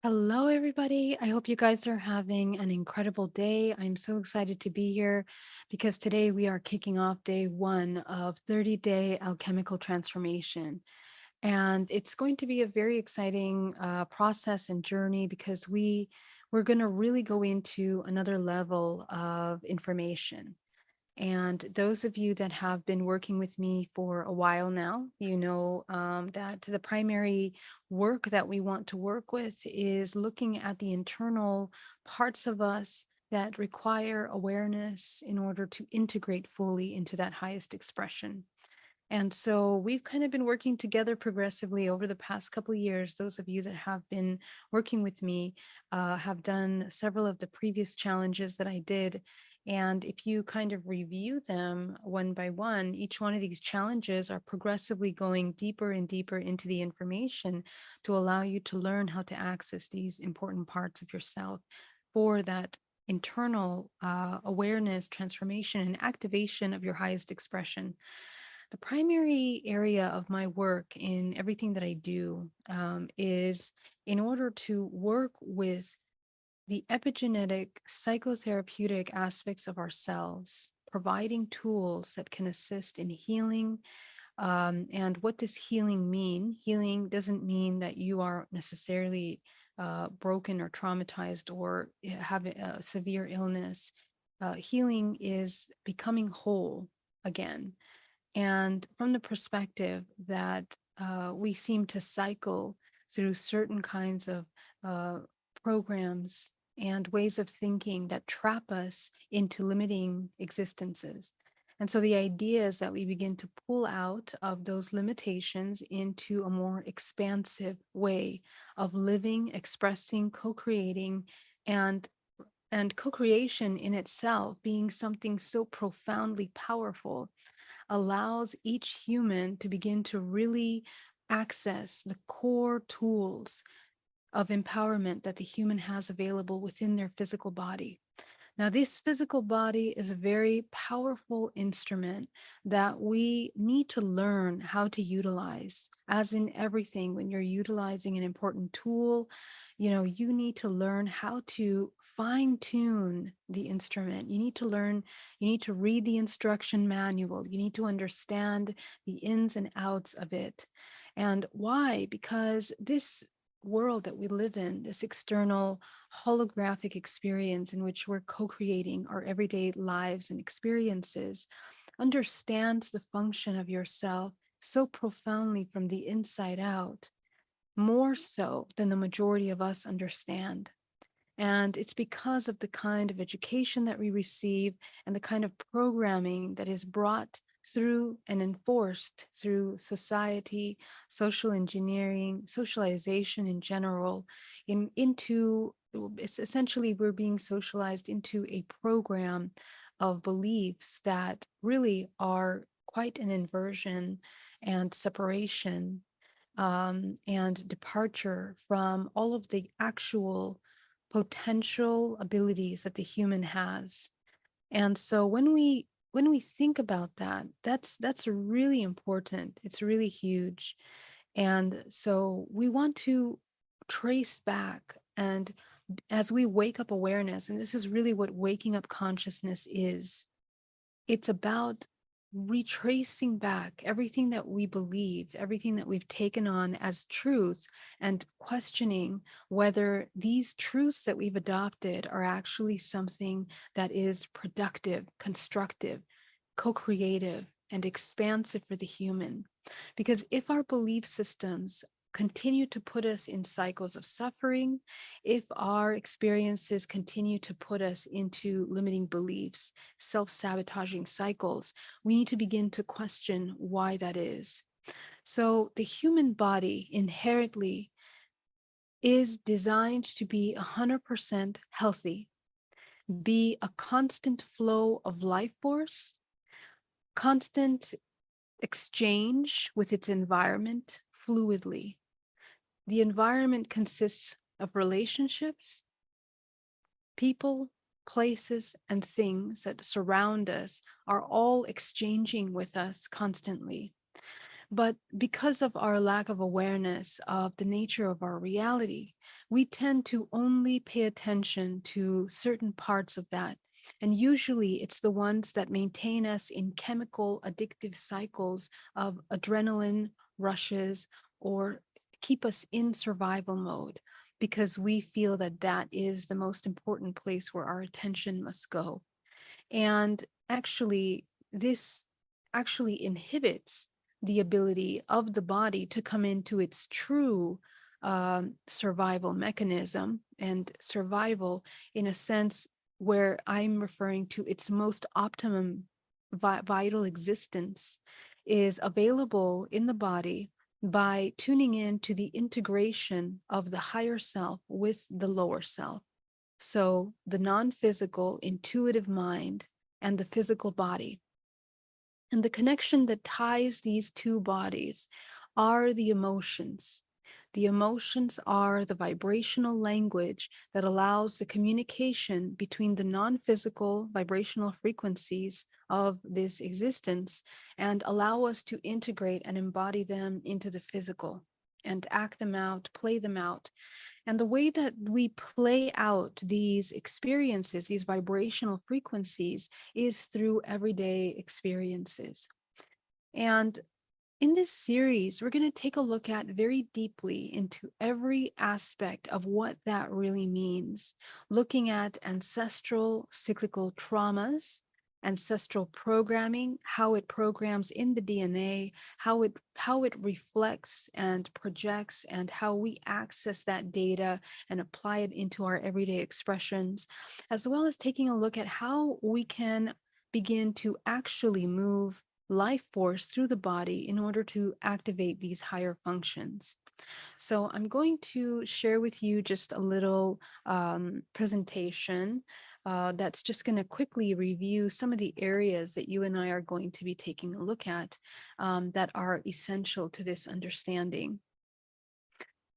Hello, everybody. I hope you guys are having an incredible day. I'm so excited to be here because today we are kicking off day one of 30-day alchemical transformation. And it's going to be a very exciting process and journey because we're going to really go into another level of information. And those of you that have been working with me for a while now, you know that the primary work that we want to work with is looking at the internal parts of us that require awareness in order to integrate fully into that highest expression. And so we've kind of been working together progressively over the past couple of years. Those of you that have been working with me have done several of the previous challenges that I did. And if you kind of review them one by one, each one of these challenges are progressively going deeper and deeper into the information to allow you to learn how to access these important parts of yourself for that internal awareness, transformation, and activation of your highest expression. The primary area of my work in everything that I do is in order to work with the epigenetic psychotherapeutic aspects of ourselves, providing tools that can assist in healing. And what does healing mean? Healing doesn't mean that you are necessarily broken or traumatized or have a severe illness. Healing is becoming whole again, and from the perspective that we seem to cycle through certain kinds of uh, programs and ways of thinking that trap us into limiting existences. And so the idea is that we begin to pull out of those limitations into a more expansive way of living, expressing, co-creating, and co-creation in itself being something so profoundly powerful allows each human to begin to really access the core tools of empowerment that the human has available within their physical body. Now, this physical body is a very powerful instrument that we need to learn how to utilize. As in everything, when you're utilizing an important tool, you need to learn how to fine tune the instrument. You need to read the instruction manual. You need to understand the ins and outs of it. And why? Because this world that we live in, this external holographic experience in which we're co creating our everyday lives and experiences, understands the function of yourself so profoundly from the inside out, more so than the majority of us understand. And it's because of the kind of education that we receive and the kind of programming that is brought through and enforced through society, social engineering, socialization in general, into it's essentially we're being socialized into a program of beliefs that really are quite an inversion and separation and departure from all of the actual potential abilities that the human has. And so when we think about that, that's really important. It's really huge. And so we want to trace back, and as we wake up awareness, and this is really what waking up consciousness is, it's about retracing back everything that we believe, everything that we've taken on as truth, and questioning whether these truths that we've adopted are actually something that is productive, constructive, co creative, and expansive for the human. Because if our belief systems continue to put us in cycles of suffering, if our experiences continue to put us into limiting beliefs, self sabotaging cycles, we need to begin to question why that is. So, the human body inherently is designed to be 100% healthy, be a constant flow of life force, constant exchange with its environment fluidly. The environment consists of relationships, people, places, and things that surround us are all exchanging with us constantly. But because of our lack of awareness of the nature of our reality, we tend to only pay attention to certain parts of that. And usually it's the ones that maintain us in chemical addictive cycles of adrenaline rushes or keep us in survival mode because we feel that that is the most important place where our attention must go. And actually, this actually inhibits the ability of the body to come into its true survival mechanism and survival in a sense where I'm referring to its most optimum vital existence is available in the body by tuning in to the integration of the higher self with the lower self. So the non physical, intuitive mind and the physical body. And the connection that ties these two bodies are the emotions. The emotions are the vibrational language that allows the communication between the non physical vibrational frequencies of this existence and allow us to integrate and embody them into the physical and act them out, play them out. And the way that we play out these experiences, these vibrational frequencies, is through everyday experiences. And in this series, we're going to take a look at very deeply into every aspect of what that really means, looking at ancestral cyclical traumas, ancestral programming, how it programs in the DNA, how it reflects and projects, and how we access that data and apply it into our everyday expressions, as well as taking a look at how we can begin to actually move life force through the body in order to activate these higher functions. So I'm going to share with you just a little presentation that's just going to quickly review some of the areas that you and I are going to be taking a look at that are essential to this understanding.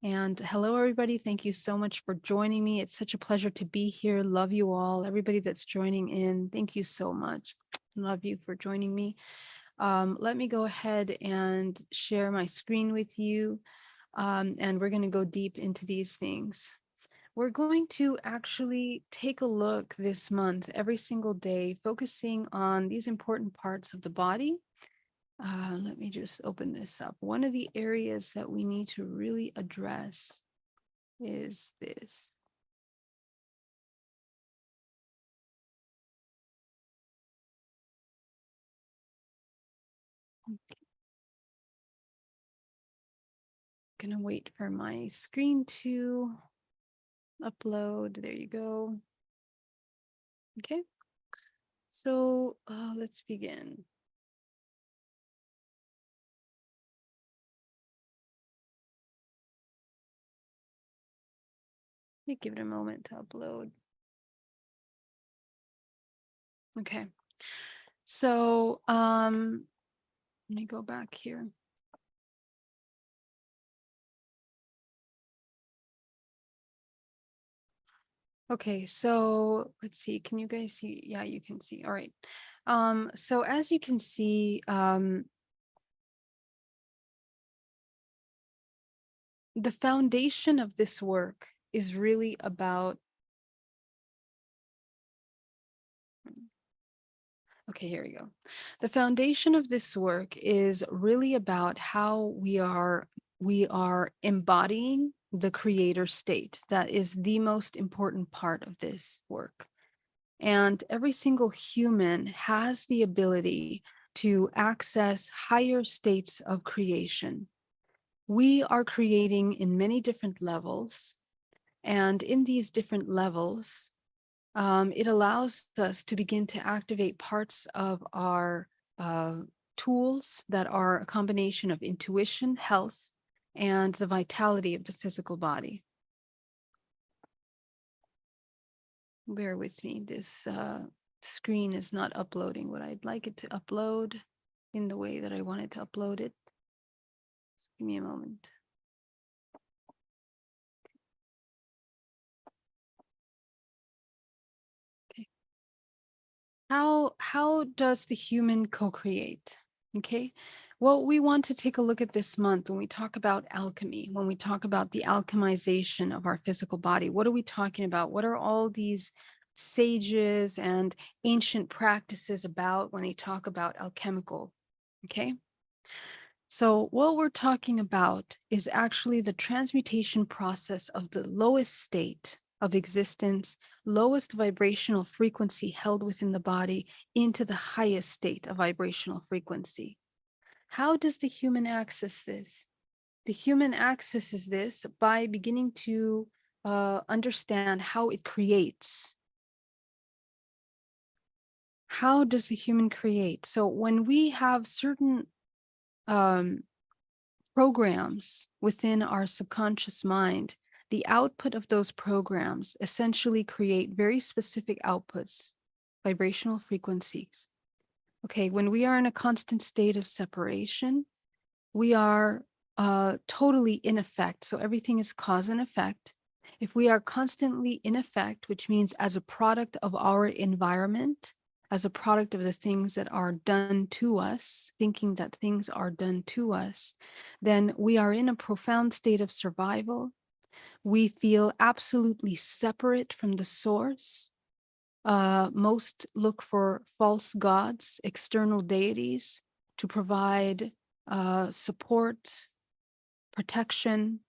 And hello, everybody. Thank you so much for joining me. It's such a pleasure to be here. Love you all. Everybody that's joining in, thank you so much. Love you for joining me. Let me go ahead and share my screen with you. And we're going to go deep into these things. We're going to actually take a look this month, every single day, focusing on these important parts of the body. Let me just open this up. One of the areas that we need to really address is this. I'm gonna wait for my screen to upload. There you go. Okay, so let's begin. Let me give it a moment to upload. Okay, so let me go back here. Okay, so let's see. Can you guys see? Yeah, you can see. All right. So as you can see, the foundation of this work is really about. Okay, here we go. The foundation of this work is really about how we are embodying the creator state. That is the most important part of this work. And every single human has the ability to access higher states of creation. We are creating in many different levels. And in these different levels, it allows us to begin to activate parts of our uh, tools that are a combination of intuition, health, and the vitality of the physical body. Bear with me. This screen is not uploading what I'd like it to upload in the way that I wanted to upload it. Just give me a moment. Okay. How does the human co-create? Okay. Well, we want to take a look at this month when we talk about alchemy, when we talk about the alchemization of our physical body. What are we talking about? What are all these sages and ancient practices about when they talk about alchemical? Okay. So, what we're talking about is actually the transmutation process of the lowest state of existence, lowest vibrational frequency held within the body into the highest state of vibrational frequency. How does the human access this? The human accesses this by beginning to understand how it creates. How does the human create? So, when we have certain um, programs within our subconscious mind, the output of those programs essentially create very specific outputs, vibrational frequencies. Okay, when we are in a constant state of separation, we are totally in effect. So everything is cause and effect. If we are constantly in effect, which means as a product of our environment, as a product of the things that are done to us, thinking that things are done to us, then we are in a profound state of survival. We feel absolutely separate from the source. Most look for false gods, external deities to provide support, protection,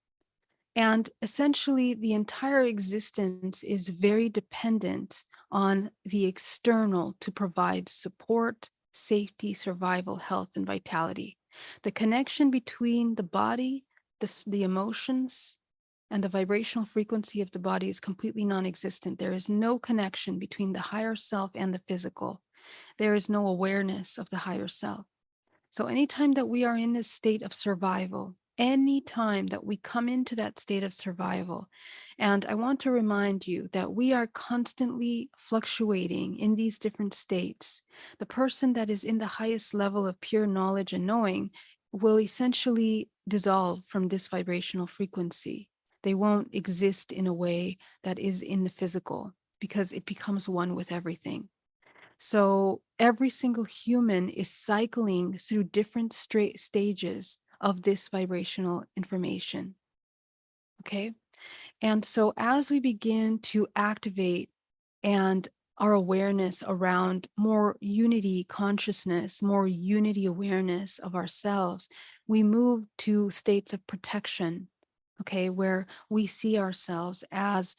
and essentially the entire existence is very dependent on the external to provide support, safety, survival, health, and vitality. The connection between the body, the emotions, and the vibrational frequency of the body is completely non existent. There is no connection between the higher self and the physical. There is no awareness of the higher self. So, anytime that we are in this state of survival, anytime that we come into that state of survival, and I want to remind you that we are constantly fluctuating in these different states. The person that is in the highest level of pure knowledge and knowing will essentially dissolve from this vibrational frequency. They won't exist in a way that is in the physical because it becomes one with everything. So every single human is cycling through different stages of this vibrational information. Okay. And so as we begin to activate and our awareness around more unity consciousness, more unity awareness of ourselves, we move to states of protection, okay, where we see ourselves as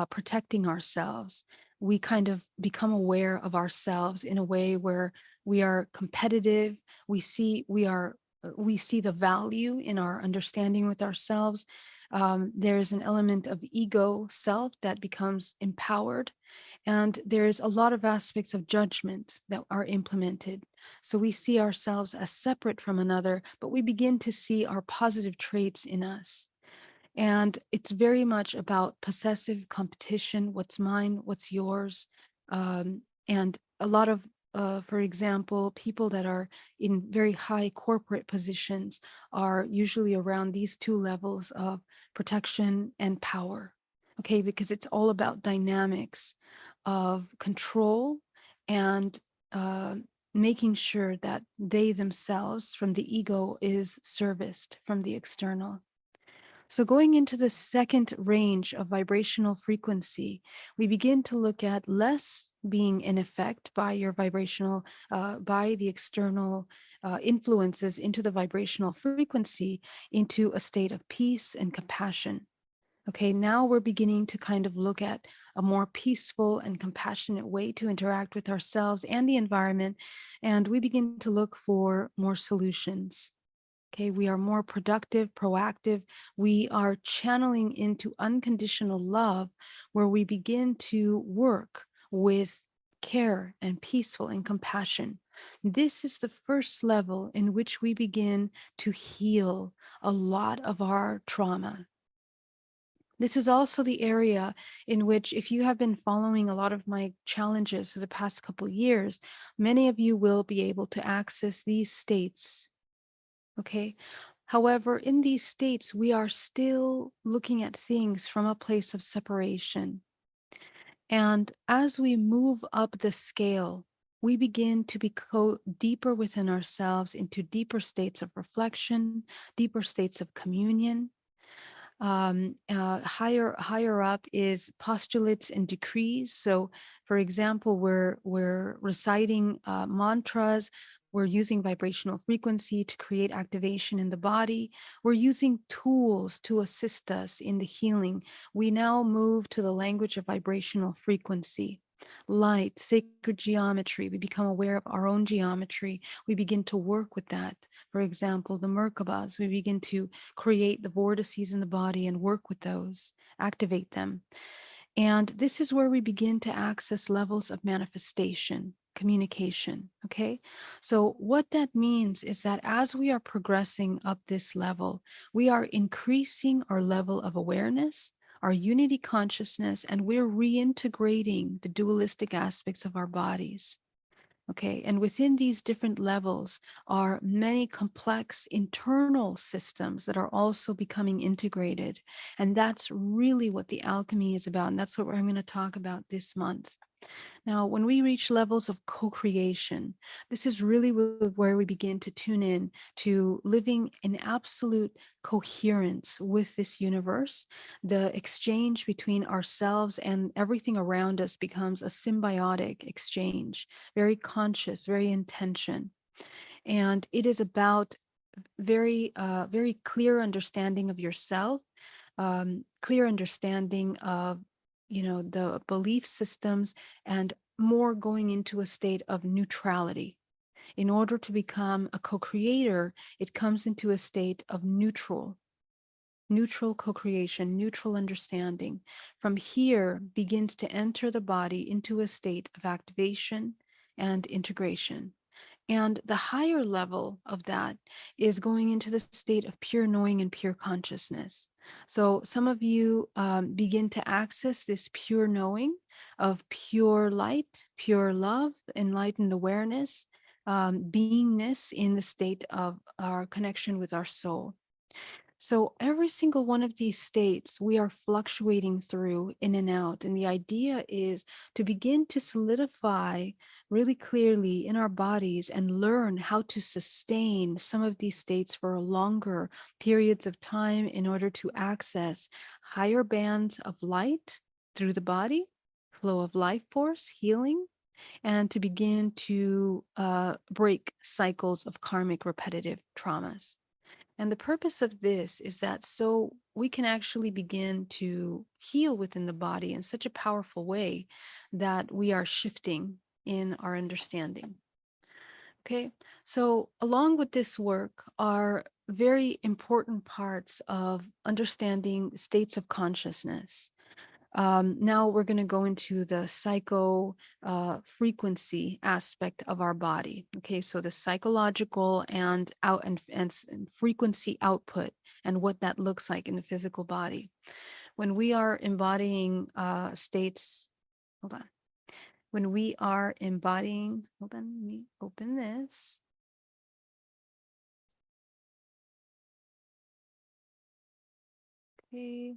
protecting ourselves. We kind of become aware of ourselves in a way where we are competitive. We see the value in our understanding with ourselves. There is an element of ego self that becomes empowered, and there's a lot of aspects of judgment that are implemented. So we see ourselves as separate from another, but we begin to see our positive traits in us. And it's very much about possessive competition, what's mine, what's yours. And a lot of, for example, people that are in very high corporate positions are usually around these two levels of protection and power. Okay, because it's all about dynamics of control and uh, making sure that they themselves from the ego is serviced from the external. So, going into the second range of vibrational frequency, we begin to look at less being in effect by your vibrational, by the external influences into the vibrational frequency, into a state of peace and compassion. Okay, now we're beginning to kind of look at a more peaceful and compassionate way to interact with ourselves and the environment. And we begin to look for more solutions. Okay, we are more productive, proactive. We are channeling into unconditional love where we begin to work with care and peaceful and compassion. This is the first level in which we begin to heal a lot of our trauma. This is also the area in which, if you have been following a lot of my challenges for the past couple of years, many of you will be able to access these states. Okay. However, in these states, we are still looking at things from a place of separation. And as we move up the scale, we begin to go deeper within ourselves into deeper states of reflection, deeper states of communion. Higher up is postulates and decrees. So, for example, we're reciting mantras. We're using vibrational frequency to create activation in the body. We're using tools to assist us in the healing. We now move to the language of vibrational frequency. Light, sacred geometry. We become aware of our own geometry. We begin to work with that. For example, the Merkabas, we begin to create the vortices in the body and work with those, activate them. And this is where we begin to access levels of manifestation, communication. Okay. So, what that means is that as we are progressing up this level, we are increasing our level of awareness, our unity consciousness, and we're reintegrating the dualistic aspects of our bodies. Okay, and within these different levels are many complex internal systems that are also becoming integrated. And that's really what the alchemy is about. And that's what I'm going to talk about this month. Now, when we reach levels of co creation, this is really where we begin to tune in to living in absolute coherence with this universe. The exchange between ourselves and everything around us becomes a symbiotic exchange, very conscious, very intention. And it is about very clear understanding of yourself, clear understanding of the belief systems, and more going into a state of neutrality. In order to become a co-creator, it comes into a state of neutral co-creation, neutral understanding. From here begins to enter the body into a state of activation and integration. And the higher level of that is going into the state of pure knowing and pure consciousness. So some of you begin to access this pure knowing of pure light, pure love, enlightened awareness, beingness in the state of our connection with our soul. So every single one of these states we are fluctuating through in and out. And the idea is to begin to solidify really clearly in our bodies and learn how to sustain some of these states for longer periods of time in order to access higher bands of light through the body, flow of life force, healing, and to begin to break cycles of karmic repetitive traumas. And the purpose of this is that so we can actually begin to heal within the body in such a powerful way that we are shifting in our understanding. Okay, so along with this work are very important parts of understanding states of consciousness. Now we're going to go into the psycho frequency aspect of our body. Okay, so the psychological and and frequency output and what that looks like in the physical body. When we are embodying states, hold on. When we are embodying, hold on, let me open this. Okay.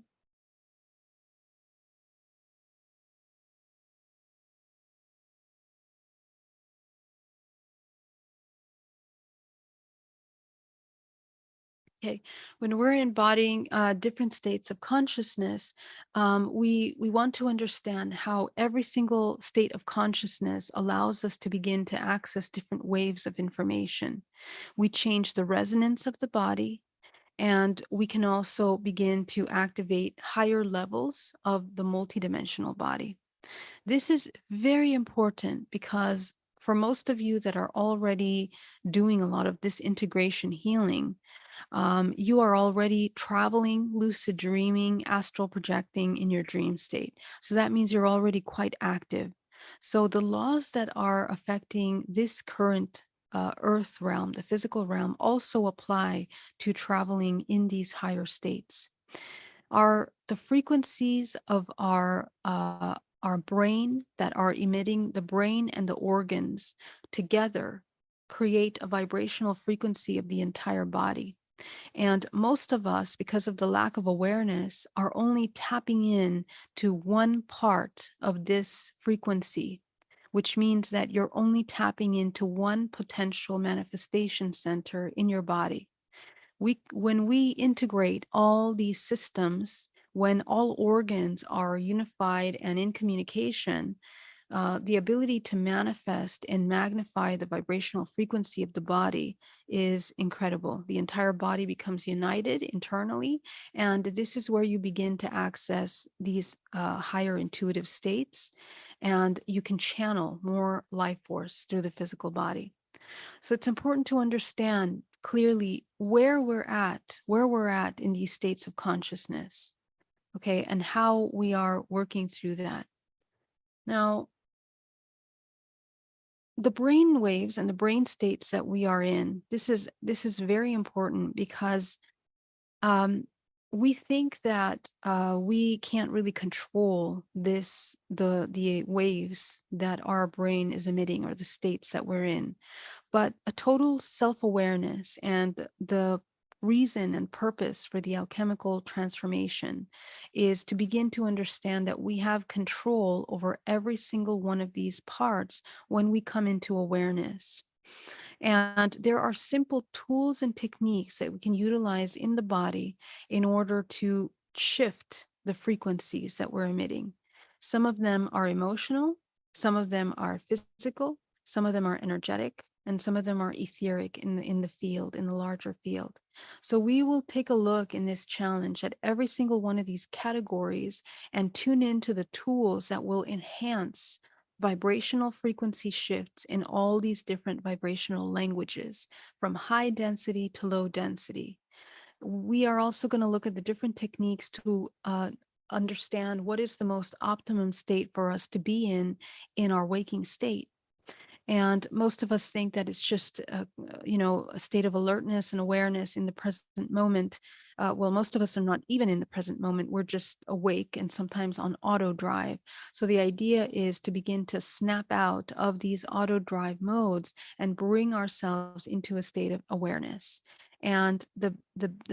Okay, when we're embodying different states of consciousness, we want to understand how every single state of consciousness allows us to begin to access different waves of information. We change the resonance of the body, and we can also begin to activate higher levels of the multidimensional body. This is very important because for most of you that are already doing a lot of this integration healing, you are already traveling, lucid dreaming, astral projecting in your dream state. So that means you're already quite active. So the laws that are affecting this current earth realm, the physical realm, also apply to traveling in these higher states. Are the frequencies of our brain that are emitting, the brain and the organs together create a vibrational frequency of the entire body. And most of us, because of the lack of awareness, are only tapping in to one part of this frequency, which means that you're only tapping into one potential manifestation center in your body. When we integrate all these systems, when all organs are unified and in communication, the ability to manifest and magnify the vibrational frequency of the body is incredible. The entire body becomes united internally, and this is where you begin to access these higher intuitive states, and you can channel more life force through the physical body. So it's important to understand clearly where we're at in these states of consciousness, okay, and how we are working through that. Now, the brain waves and the brain states that we are in, this is very important because um, we think that we can't really control the waves that our brain is emitting or the states that we're in, but a total self-awareness and the reason and purpose for the alchemical transformation is to begin to understand that we have control over every single one of these parts when we come into awareness. And there are simple tools and techniques that we can utilize in the body in order to shift the frequencies that we're emitting. Some of them are emotional, some of them are physical, some of them are energetic, and some of them are etheric in the field, in the larger field. So we will take a look in this challenge at every single one of these categories and tune into the tools that will enhance vibrational frequency shifts in all these different vibrational languages, from high density to low density. We are also going to look at the different techniques to understand what is the most optimum state for us to be in our waking state. And most of us think that it's just, a state of alertness and awareness in the present moment. Well, most of us are not even in the present moment. We're just awake and sometimes on auto drive. So the idea is to begin to snap out of these auto drive modes and bring ourselves into a state of awareness. And the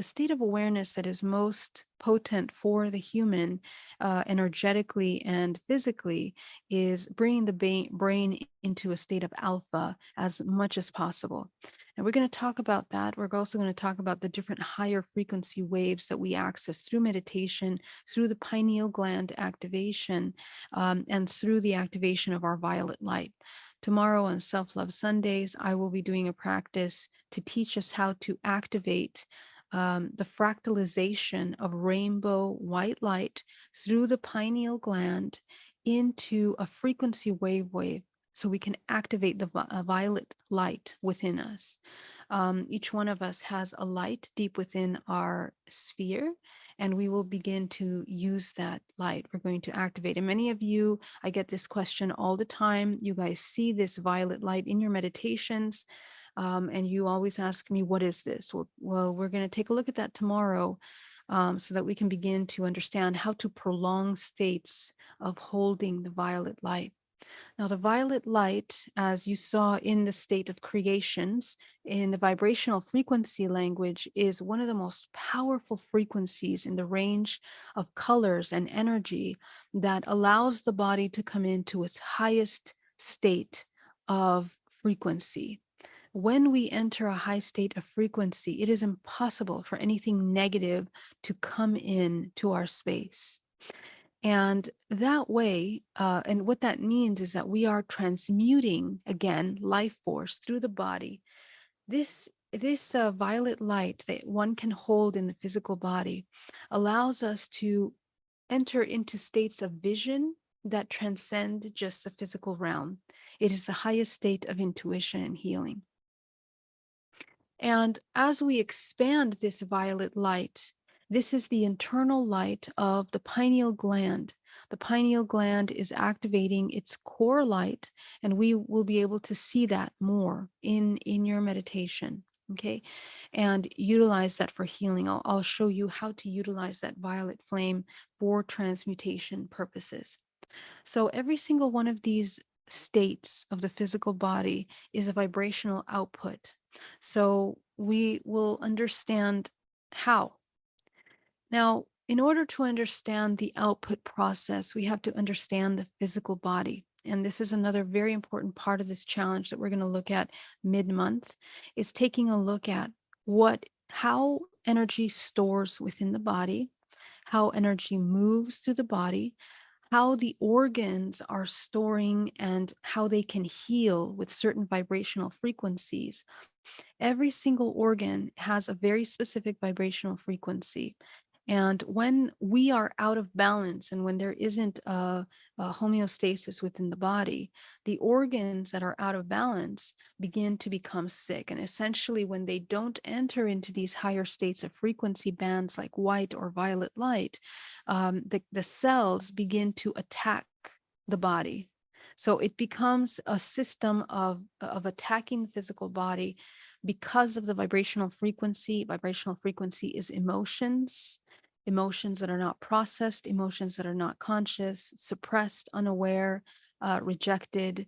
state of awareness that is most potent for the human, energetically and physically, is bringing the brain into a state of alpha as much as possible. And we're going to talk about that. We're also going to talk about the different higher frequency waves that we access through meditation, through the pineal gland activation, and through the activation of our violet light. Tomorrow on Self Love Sundays, I will be doing a practice to teach us how to activate the fractalization of rainbow white light through the pineal gland into a frequency wave so we can activate the violet light within us. Each one of us has a light deep within our sphere, and we will begin to use that light. We're going to activate. And many of you, I get this question all the time. You guys see this violet light in your meditations, and you always ask me, what is this? Well, we're going to take a look at that tomorrow, so that we can begin to understand how to prolong states of holding the violet light. Now, the violet light, as you saw in the state of creations, in the vibrational frequency language, is one of the most powerful frequencies in the range of colors and energy that allows the body to come into its highest state of frequency. When we enter a high state of frequency, it is impossible for anything negative to come in to our space. And that way, and what that means is that we are transmuting again life force through the body. This violet light that one can hold in the physical body allows us to enter into states of vision that transcend just the physical realm. It is the highest state of intuition and healing. And as we expand this violet light, this is the internal light of the pineal gland. The pineal gland is activating its core light, and we will be able to see that more in your meditation. Okay, and utilize that for healing. I'll show you how to utilize that violet flame for transmutation purposes. So every single one of these states of the physical body is a vibrational output. So we will understand how. Now, in order to understand the output process, we have to understand the physical body. and this is another very important part of this challenge that we're going to look at mid-month, is taking a look at how energy stores within the body, how energy moves through the body, how the organs are storing and how they can heal with certain vibrational frequencies. Every single organ has a very specific vibrational frequency. And when we are out of balance and when there isn't a homeostasis within the body, the organs that are out of balance begin to become sick. And essentially, when they don't enter into these higher states of frequency bands like white or violet light, the cells begin to attack the body. So it becomes a system of attacking the physical body because of the vibrational frequency. Vibrational frequency is emotions, emotions that are not processed, emotions that are not conscious, suppressed, unaware, rejected,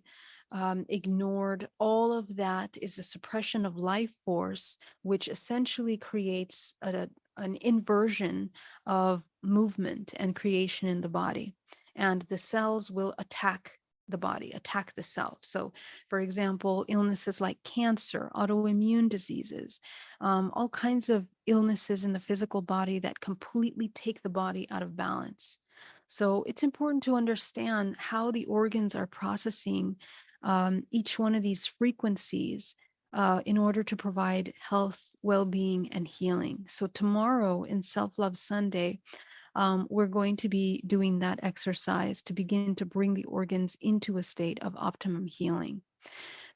ignored. All of that is the suppression of life force, which essentially creates an inversion of movement and creation in the body. And the cells will attack the body, attack the self. So, for example, illnesses like cancer, autoimmune diseases, all kinds of illnesses in the physical body that completely take the body out of balance. So, it's important to understand how the organs are processing each one of these frequencies in order to provide health, well being, and healing. So, tomorrow in Self Love Sunday, we're going to be doing that exercise to begin to bring the organs into a state of optimum healing.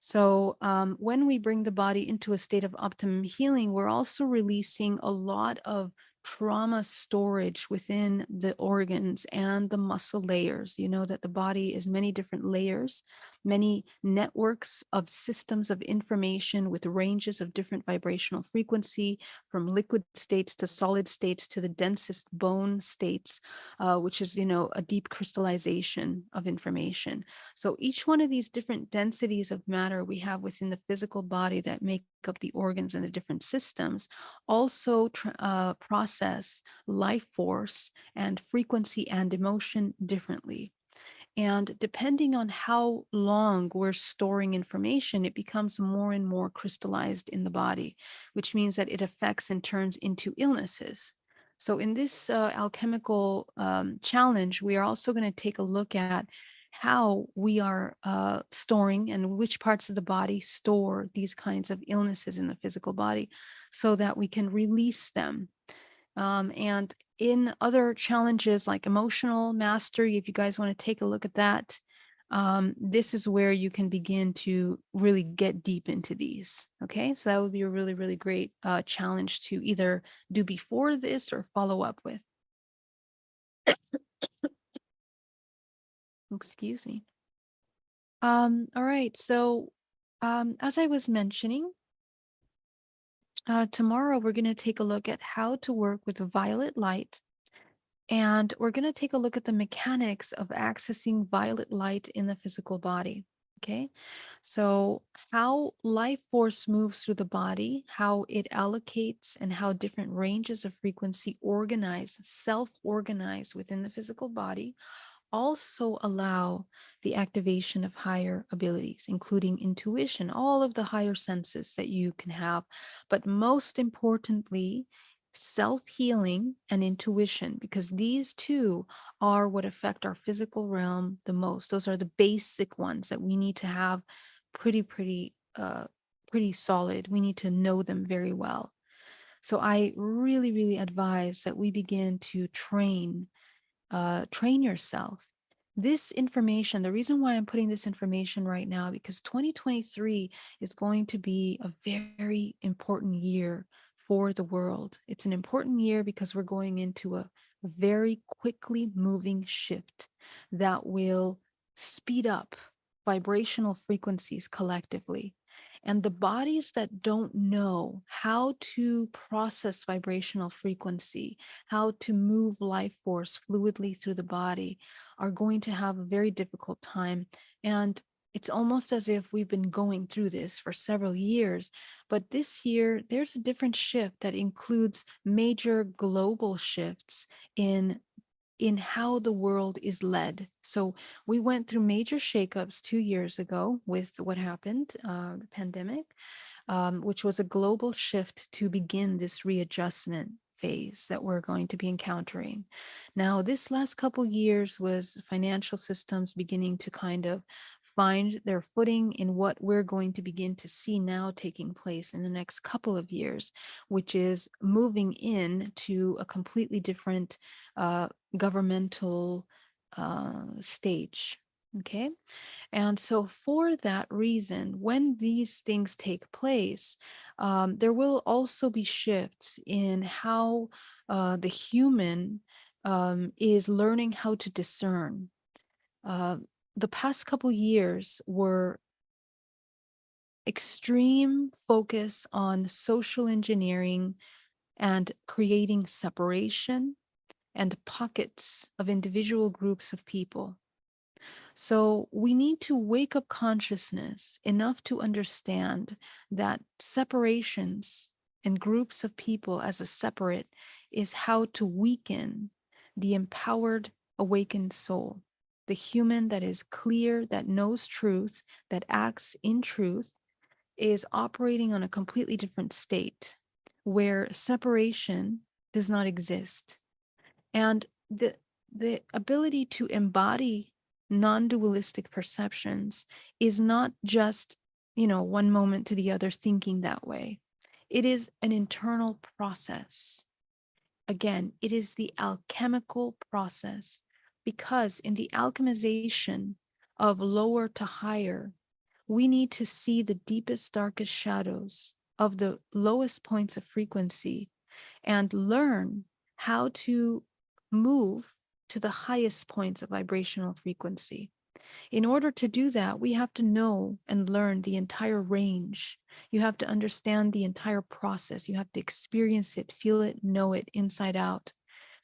So, when we bring the body into a state of optimum healing, we're also releasing a lot of trauma storage within the organs and the muscle layers. You know that the body is many different layers, many networks of systems of information with ranges of different vibrational frequency, from liquid states to solid states to the densest bone states, which is, a deep crystallization of information. So each one of these different densities of matter we have within the physical body that make up the organs and the different systems also process life force and frequency and emotion differently. And depending on how long we're storing information, it becomes more and more crystallized in the body, which means that it affects and turns into illnesses. So, in this alchemical challenge, we are also going to take a look at how we are storing and which parts of the body store these kinds of illnesses in the physical body so that we can release them. And in other challenges like emotional mastery, if you guys want to take a look at that, this is where you can begin to really get deep into these. Okay, so that would be a really, really great challenge to either do before this or follow up with. Excuse me. All right, so as I was mentioning, tomorrow we're going to take a look at how to work with violet light. And we're going to take a look at the mechanics of accessing violet light in the physical body. Okay. So, how life force moves through the body, how it allocates, and how different ranges of frequency organize, self organize within the physical body also allow the activation of higher abilities, including intuition, all of the higher senses that you can have. But most importantly, self healing and intuition, because these two are what affect our physical realm the most. Those are the basic ones that we need to have pretty solid. We need to know them very well. So I really, really advise that we begin to train yourself. This information, the reason why I'm putting this information right now, because 2023 is going to be a very important year for the world. It's an important year because we're going into a very quickly moving shift that will speed up vibrational frequencies collectively. And the bodies that don't know how to process vibrational frequency, how to move life force fluidly through the body, are going to have a very difficult time. And it's almost as if we've been going through this for several years. But this year, there's a different shift that includes major global shifts in in how the world is led. So we went through major shakeups 2 years ago with what happened, the pandemic, which was a global shift to begin this readjustment phase that we're going to be encountering. Now, this last couple years was financial systems beginning to kind of find their footing in what we're going to begin to see now taking place in the next couple of years, which is moving in to a completely different governmental stage. Okay. And so, for that reason, when these things take place, there will also be shifts in how the human is learning how to discern. Uh, the past couple years were extreme focus on social engineering and creating separation and pockets of individual groups of people. So we need to wake up consciousness enough to understand that separations and groups of people as a separate is how to weaken the empowered, awakened soul, the human that is clear, that knows truth, that acts in truth, is operating on a completely different state where separation does not exist. And the ability to embody non-dualistic perceptions is not just, one moment to the other thinking that way. It is an internal process. Again, it is the alchemical process, because in the alchemization of lower to higher, we need to see the deepest, darkest shadows of the lowest points of frequency and learn how to move to the highest points of vibrational frequency. In order to do that, we have to know and learn the entire range. You have to understand the entire process. You have to experience it, feel it, know it inside out.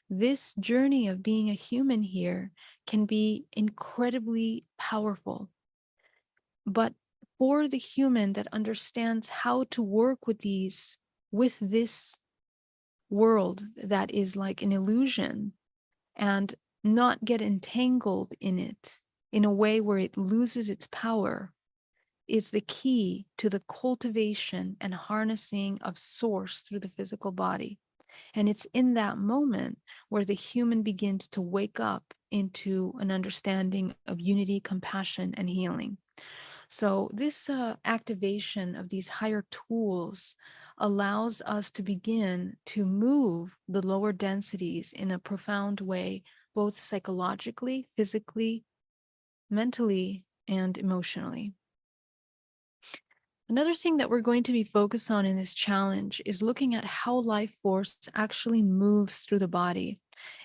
This journey of being a human here can be incredibly powerful. But for the human that understands how to work with this world that is like an illusion, and not get entangled in it in a way where it loses its power, is the key to the cultivation and harnessing of source through the physical body. And it's in that moment where the human begins to wake up into an understanding of unity, compassion, and healing. So, this activation of these higher tools allows us to begin to move the lower densities in a profound way, both psychologically, physically, mentally, and emotionally. Another thing that we're going to be focused on in this challenge is looking at how life force actually moves through the body.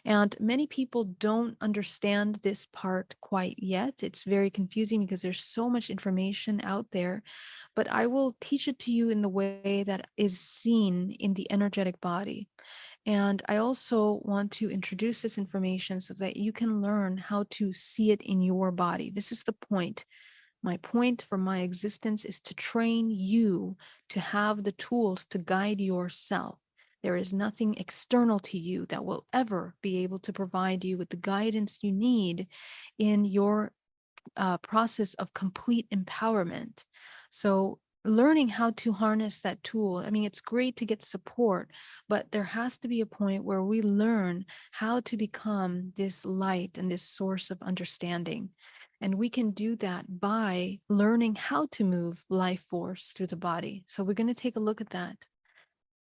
And many people don't understand this part quite yet. It's very confusing because there's so much information out there, but I will teach it to you in the way that is seen in the energetic body. And I also want to introduce this information so that you can learn how to see it in your body. This is the point. My point for my existence is to train you to have the tools to guide yourself. There is nothing external to you that will ever be able to provide you with the guidance you need in your process of complete empowerment. So, learning how to harness that tool, I mean, it's great to get support, but there has to be a point where we learn how to become this light and this source of understanding. And we can do that by learning how to move life force through the body. So, we're going to take a look at that.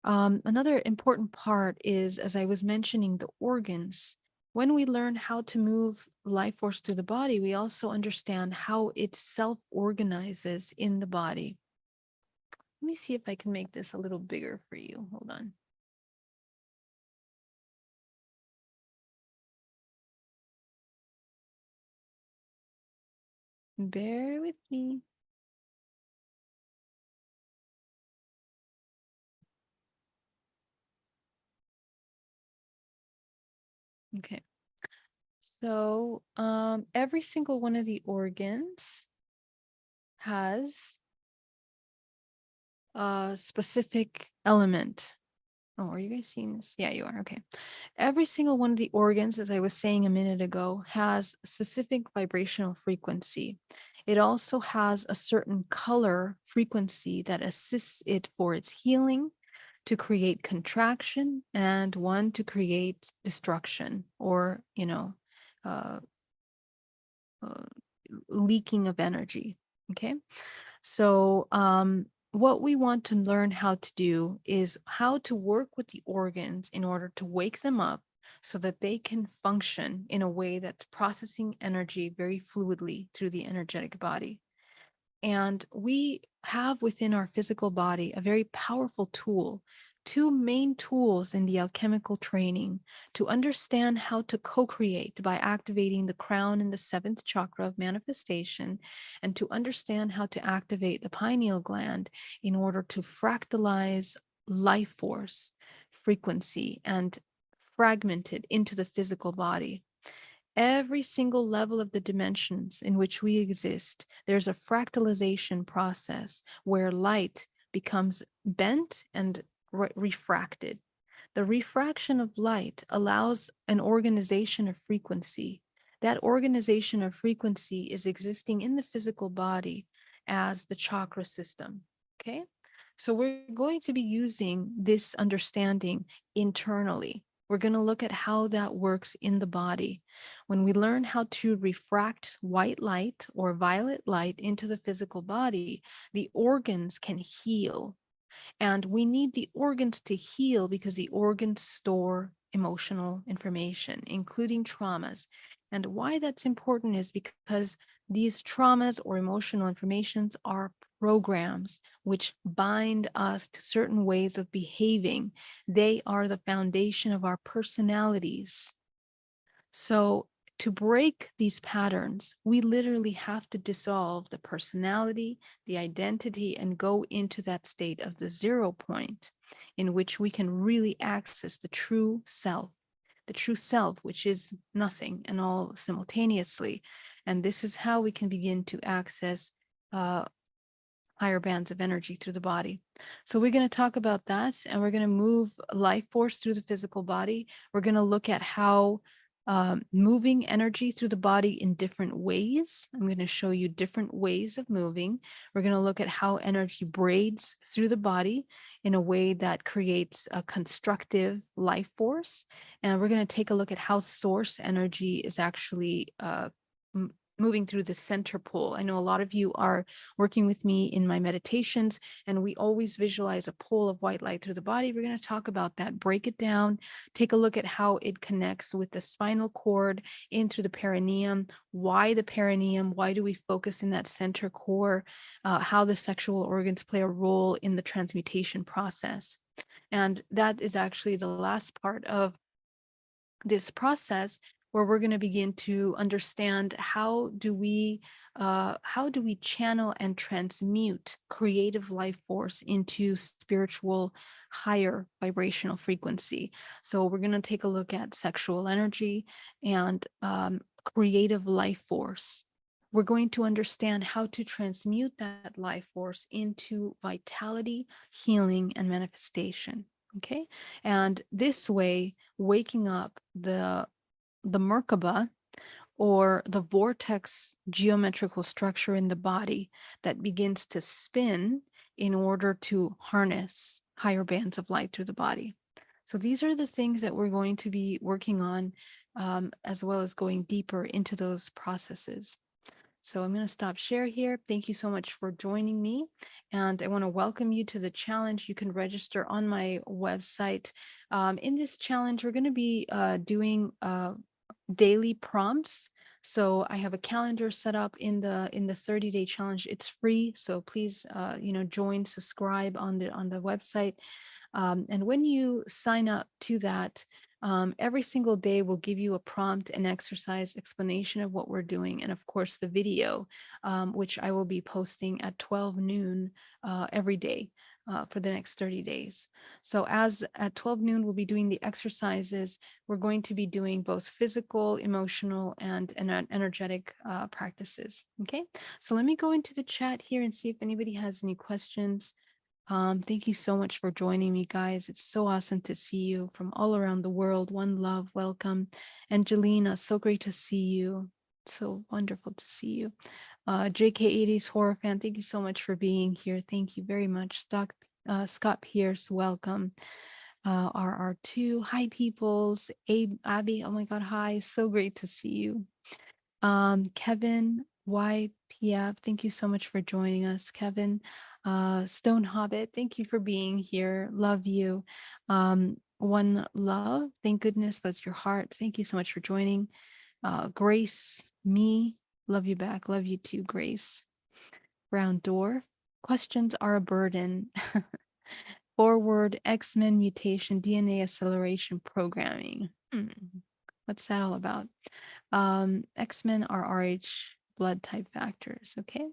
Another important part is, as I was mentioning, the organs. When we learn how to move life force through the body, we also understand how it self organizes in the body. Let me see if I can make this a little bigger for you. Hold on. Bear with me. Okay. So, every single one of the organs has a specific element. Oh, are you guys seeing this? Yeah, you are. Okay. Every single one of the organs, as I was saying a minute ago, has specific vibrational frequency. It also has a certain color frequency that assists it for its healing, to create contraction, and one to create destruction or, uh, uh, leaking of energy. Okay. So, what we want to learn how to do is how to work with the organs in order to wake them up so that they can function in a way that's processing energy very fluidly through the energetic body. And we have within our physical body a very powerful tool, two main tools in the alchemical training to understand how to co create by activating the crown and the seventh chakra of manifestation, and to understand how to activate the pineal gland in order to fractalize life force, frequency, and fragment it into the physical body. Every single level of the dimensions in which we exist, there's a fractalization process where light becomes bent and refracted. The refraction of light allows an organization of frequency. That organization of frequency is existing in the physical body as the chakra system. Okay. So we're going to be using this understanding internally. We're going to look at how that works in the body. When we learn how to refract white light or violet light into the physical body, the organs can heal, and we need the organs to heal because the organs store emotional information, including traumas. And why that's important is because these traumas or emotional informations are programs which bind us to certain ways of behaving. They are the foundation of our personalities. So, to break these patterns, we literally have to dissolve the personality, the identity, and go into that state of the 0 point in which we can really access the true self, which is nothing and all simultaneously. And this is how we can begin to access uh, higher bands of energy through the body. So we're going to talk about that, and we're going to move life force through the physical body. We're going to look at how moving energy through the body in different ways. I'm going to show you different ways of moving. We're going to look at how energy braids through the body in a way that creates a constructive life force. And we're going to take a look at how source energy is actually moving through the center pole. I know a lot of you are working with me in my meditations, and we always visualize a pole of white light through the body. We're going to talk about that, break it down, take a look at how it connects with the spinal cord in through the perineum. Why the perineum? Why do we focus in that center core? How the sexual organs play a role in the transmutation process. And that is actually the last part of this process, where we're going to begin to understand how do we channel and transmute creative life force into spiritual higher vibrational frequency. So we're going to take a look at sexual energy and creative life force. We're going to understand how to transmute that life force into vitality, healing, and manifestation. Okay. And this way, waking up the Merkaba, or the vortex geometrical structure in the body that begins to spin in order to harness higher bands of light through the body. So these are the things that we're going to be working on, as well as going deeper into those processes. So I'm going to stop share here. Thank you so much for joining me. And I want to welcome you to the challenge. You can register on my website. In this challenge, we're going to be doing daily prompts. So I have a calendar set up in the 30-day challenge. It's free. So please, join, subscribe on the website. And when you sign up to that, every single day will give you a prompt, an exercise, explanation of what we're doing, and of course the video, which I will be posting at 12 noon every day for the next 30 days. So as at 12 noon, we'll be doing the exercises. We're going to be doing both physical, emotional, and energetic practices. Okay, so let me go into the chat here and see if anybody has any questions. Thank you so much for joining me, guys. It's so awesome to see you from all around the world. One love, welcome. Angelina, so great to see you. So wonderful to see you. JK80's horror fan, thank you so much for being here. Thank you very much. Scott Pierce, welcome. RR2, hi peoples. Abby, oh my God, hi. So great to see you. Kevin YPF, thank you so much for joining us, Kevin. Stone Hobbit, thank you for being here. Love you. One Love, thank goodness that's your heart. Thank you so much for joining. Grace, me, love you back. Love you too, Grace. Brown Dwarf, questions are a burden. Forward X-Men mutation DNA acceleration programming. What's that all about? X-Men are RH blood type factors. Okay.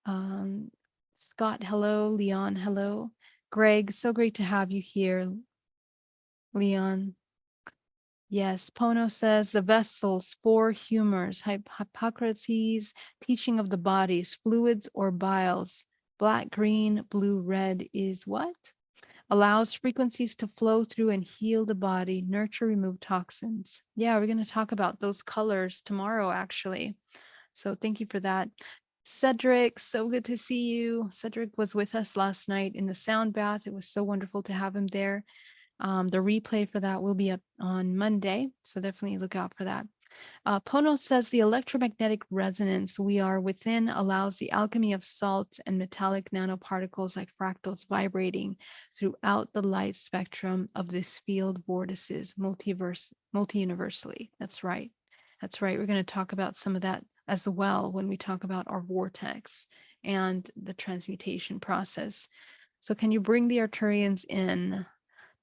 Um, Scott, hello. Leon, hello. Greg, so great to have you here. Leon. Yes, Pono says the vessels, four humors, Hippocrates, teaching of the bodies, fluids or biles. Black, green, blue, red is what? Allows frequencies to flow through and heal the body, nurture, remove toxins. Yeah, we're going to talk about those colors tomorrow, actually. So thank you for that. Cedric, so good to see you. Cedric was with us last night in the sound bath. It was so wonderful to have him there. The replay for that will be up on Monday, so definitely look out for that. Pono says the electromagnetic resonance we are within allows the alchemy of salts and metallic nanoparticles like fractals vibrating throughout the light spectrum of this field vortices multi-universally. That's right. That's right. We're going to talk about some of that as well when we talk about our vortex and the transmutation process. So can you bring the Arcturians in?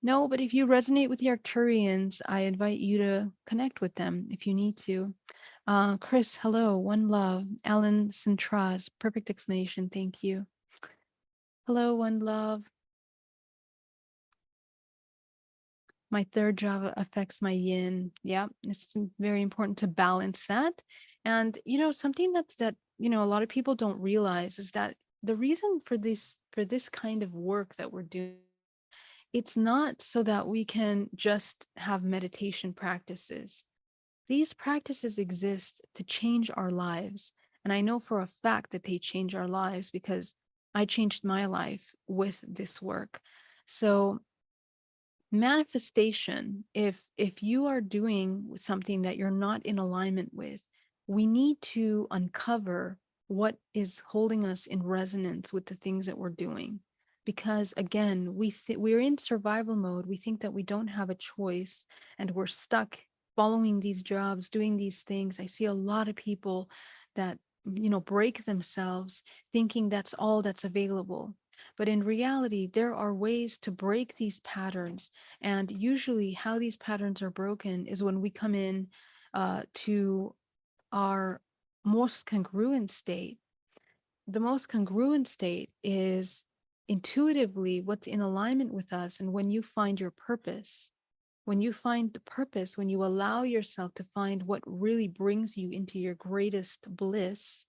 No, but if you resonate with the Arcturians, I invite you to connect with them if you need to. Chris, hello, one love. Alan Centraz, perfect explanation, thank you. Hello, one love. My third job affects my yin. Yeah, it's very important to balance that. And something that a lot of people don't realize is that the reason for this kind of work that we're doing, it's not so that we can just have meditation practices. These practices exist to change our lives. And I know for a fact that they change our lives because I changed my life with this work. So manifestation, if you are doing something that you're not in alignment with, we need to uncover what is holding us in resonance with the things that we're doing. Because again, we're in survival mode. We think that we don't have a choice and we're stuck following these jobs, doing these things. I see a lot of people that break themselves thinking that's all that's available. But in reality, there are ways to break these patterns. And usually, how these patterns are broken is when we come in to our most congruent state. The most congruent state is intuitively what's in alignment with us. And when you find your purpose, when you find the purpose, when you allow yourself to find what really brings you into your greatest bliss,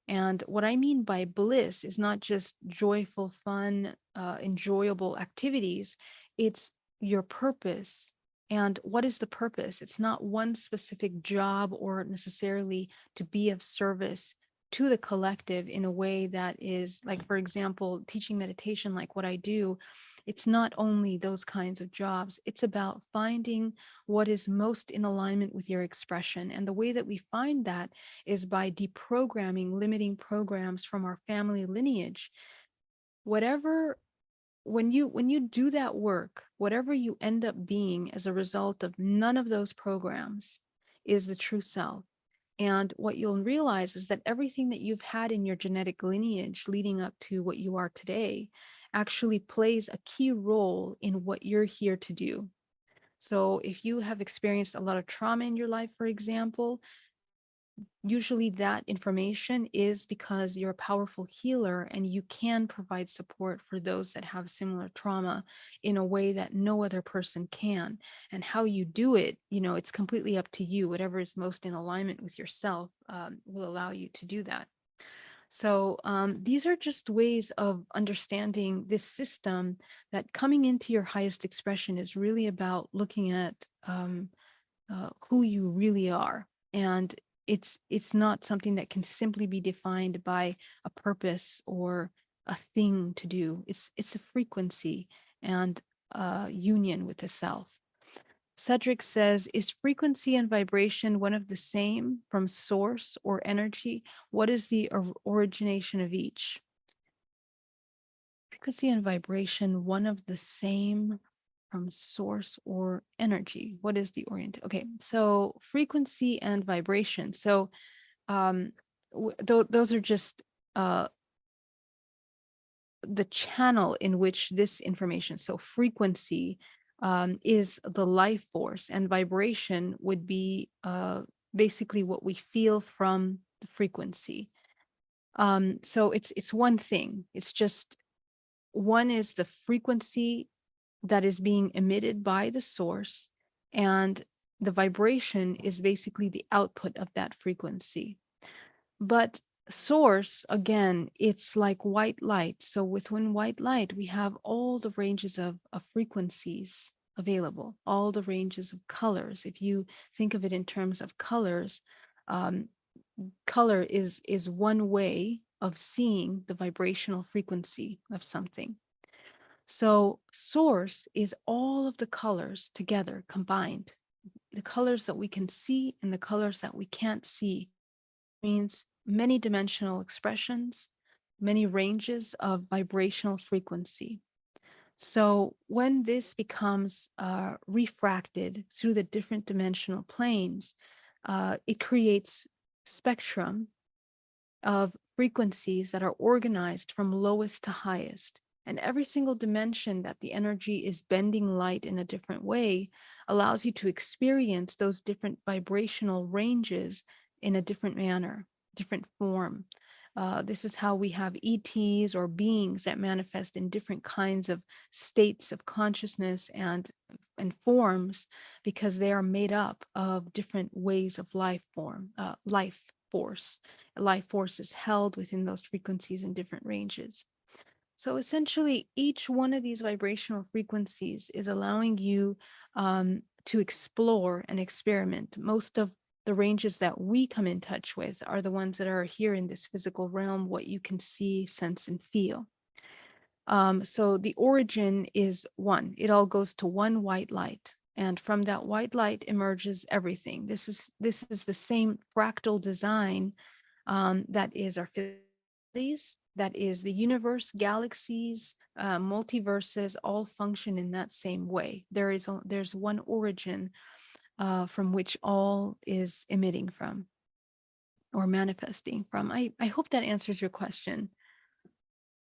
and what I mean by bliss is not just joyful, fun, enjoyable activities, it's your purpose. And what is the purpose? It's not one specific job or necessarily to be of service to the collective in a way that is, like, for example, teaching meditation, like what I do. It's not only those kinds of jobs, it's about finding what is most in alignment with your expression. And the way that we find that is by deprogramming limiting programs from our family lineage. Whatever when you do that work, whatever you end up being as a result of none of those programs is the true self. And what you'll realize is that everything that you've had in your genetic lineage leading up to what you are today actually plays a key role in what you're here to do. So if you have experienced a lot of trauma in your life, for example, usually that information is because you're a powerful healer and you can provide support for those that have similar trauma in a way that no other person can. And how you do it, it's completely up to you. Whatever is most in alignment with yourself will allow you to do that. So these are just ways of understanding this system, that coming into your highest expression is really about looking at who you really are. And it's not something that can simply be defined by a purpose or a thing to do. It's a frequency and union with the self. Cedric says, is frequency and vibration one of the same from source or energy? What is the origination of each? Frequency and vibration, one of the same from source or energy. What is the orient? Okay, so frequency and vibration. So um, those are just uh, the channel in which this information, so frequency is the life force, and vibration would be basically what we feel from the frequency. So it's one thing. It's just one is the frequency that is being emitted by the source, and the vibration is basically the output of that frequency. But source, again, it's like white light. So within white light, we have all the ranges of frequencies available, all the ranges of colors. If you think of it in terms of colors, um, color is one way of seeing the vibrational frequency of something. So source is all of the colors together combined, the colors that we can see and the colors that we can't see. Means many dimensional expressions, many ranges of vibrational frequency. So when this becomes refracted through the different dimensional planes, it creates spectrum of frequencies that are organized from lowest to highest. And every single dimension that the energy is bending light in a different way allows you to experience those different vibrational ranges in a different manner, different form. This is how we have ETs or beings that manifest in different kinds of states of consciousness and forms, because they are made up of different ways of life force. Life force is held within those frequencies in different ranges. So essentially, each one of these vibrational frequencies is allowing you to explore and experiment. Most of the ranges that we come in touch with are the ones that are here in this physical realm, what you can see, sense, and feel. So the origin is one. It all goes to one white light. And from that white light emerges everything. This is the same fractal design that is our physics, that is the universe, galaxies, multiverses, all function in that same way. There's one origin from which all is emitting from or manifesting from. I hope that answers your question.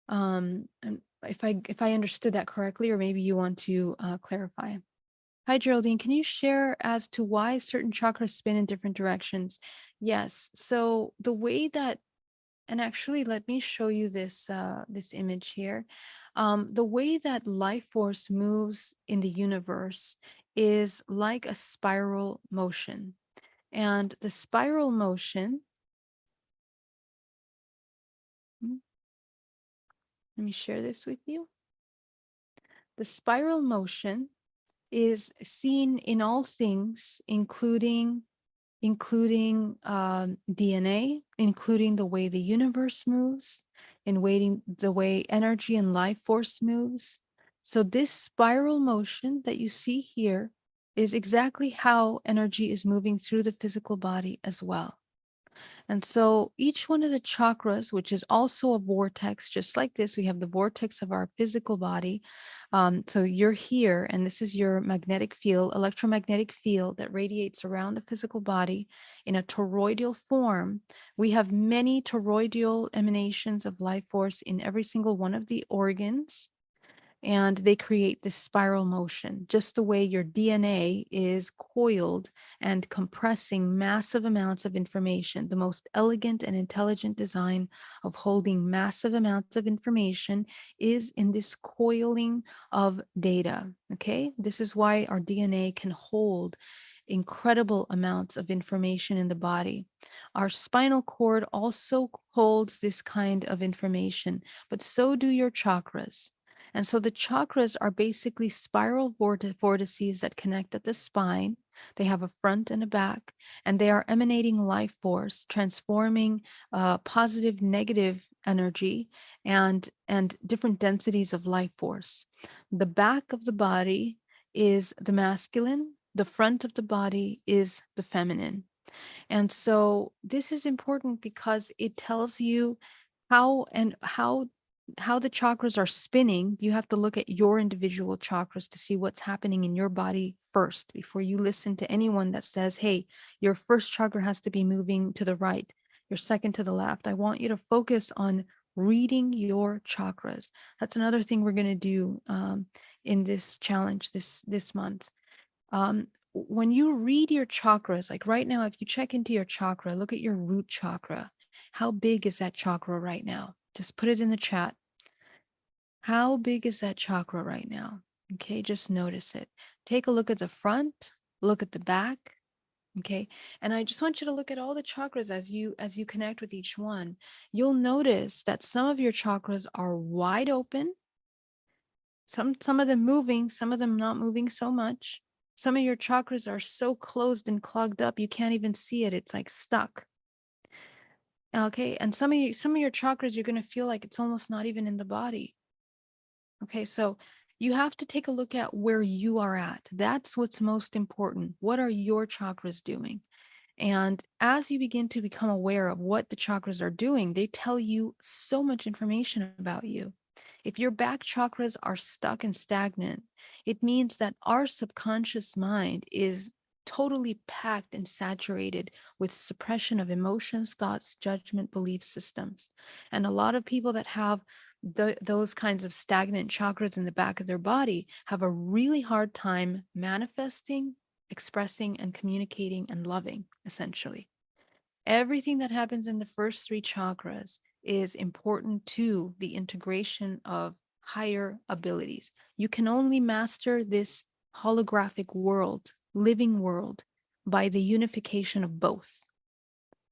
And if I understood that correctly, or maybe you want to clarify. Hi, Geraldine. Can you share as to why certain chakras spin in different directions? Yes. So the way that, and actually, let me show you this image here. The way that life force moves in the universe is like a spiral motion, and the spiral motion. hmm, Let me share this with you. The spiral motion is seen in all things, including DNA, including the way the universe moves, and waiting the way energy and life force moves. So this spiral motion that you see here is exactly how energy is moving through the physical body as well. And so each one of the chakras, which is also a vortex, just like this, we have the vortex of our physical body. So you're here, and this is your magnetic field, electromagnetic field that radiates around the physical body in a toroidal form. We have many toroidal emanations of life force in every single one of the organs, and they create this spiral motion, just the way your DNA is coiled and compressing massive amounts of information. The most elegant and intelligent design of holding massive amounts of information is in this coiling of data. Okay, this is why our DNA can hold incredible amounts of information in the body. Our spinal cord also holds this kind of information, but so do your chakras. And so the chakras are basically spiral vortices that connect at the spine. They have a front and a back, and they are emanating life force, transforming positive, negative energy, and different densities of life force. The back of the body is the masculine, the front of the body is the feminine. And so this is important because it tells you how the chakras are spinning. You have to look at your individual chakras to see what's happening in your body first before you listen to anyone that says, "Hey, your first chakra has to be moving to the right, your second to the left." I want you to focus on reading your chakras. That's another thing we're going to do in this challenge this month. When you read your chakras, like right now, if you check into your chakra, look at your root chakra. How big is that chakra right now? Just put it in the chat. How big is that chakra right now? Okay, just notice it. Take a look at the front, look at the back. Okay, and I just want you to look at all the chakras as you connect with each one. You'll notice that some of your chakras are wide open, some of them moving, some of them not moving so much. Some of your chakras are so closed and clogged up you can't even see it. It's like stuck. Okay, and some of your chakras you're going to feel like it's almost not even in the body. Okay, so you have to take a look at where you are at. That's what's most important. What are your chakras doing? And as you begin to become aware of what the chakras are doing, they tell you so much information about you. If your back chakras are stuck and stagnant, it means that our subconscious mind is totally packed and saturated with suppression of emotions, thoughts, judgment, belief systems. And a lot of people that have those kinds of stagnant chakras in the back of their body have a really hard time manifesting, expressing, and communicating and loving, essentially. Everything that happens in the first three chakras is important to the integration of higher abilities. You can only master this holographic world, living world, by the unification of both.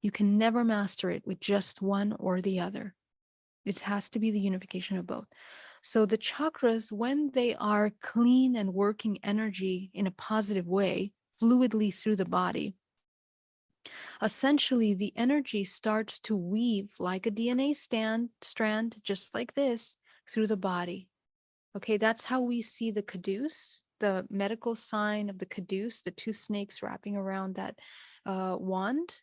You can never master it with just one or the other. It has to be the unification of both. So the chakras, when they are clean and working energy in a positive way, fluidly through the body, essentially the energy starts to weave like a DNA strand, just like this, through the body. Okay, that's how we see the caduce, the medical sign of the caduce, the two snakes wrapping around that wand.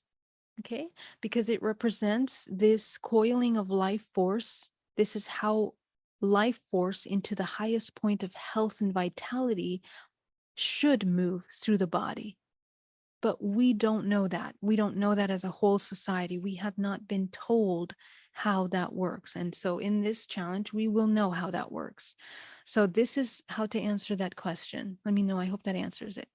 Okay, because it represents this coiling of life force. This is how life force into the highest point of health and vitality should move through the body. But we don't know that. We don't know that as a whole society. We have not been told how that works. And so in this challenge, we will know how that works. So this is how to answer that question. Let me know. I hope that answers it.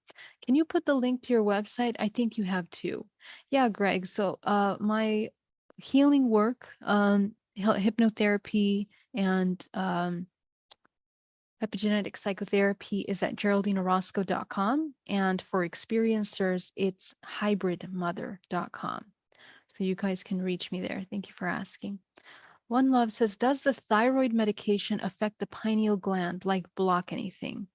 Can you put the link to your website? I think you have two. Yeah, Greg. So my healing work, hypnotherapy and epigenetic psychotherapy is at geraldineorozco.com. And for experiencers, it's hybridmother.com. So you guys can reach me there. Thank you for asking. One Love says, does the thyroid medication affect the pineal gland, like block anything?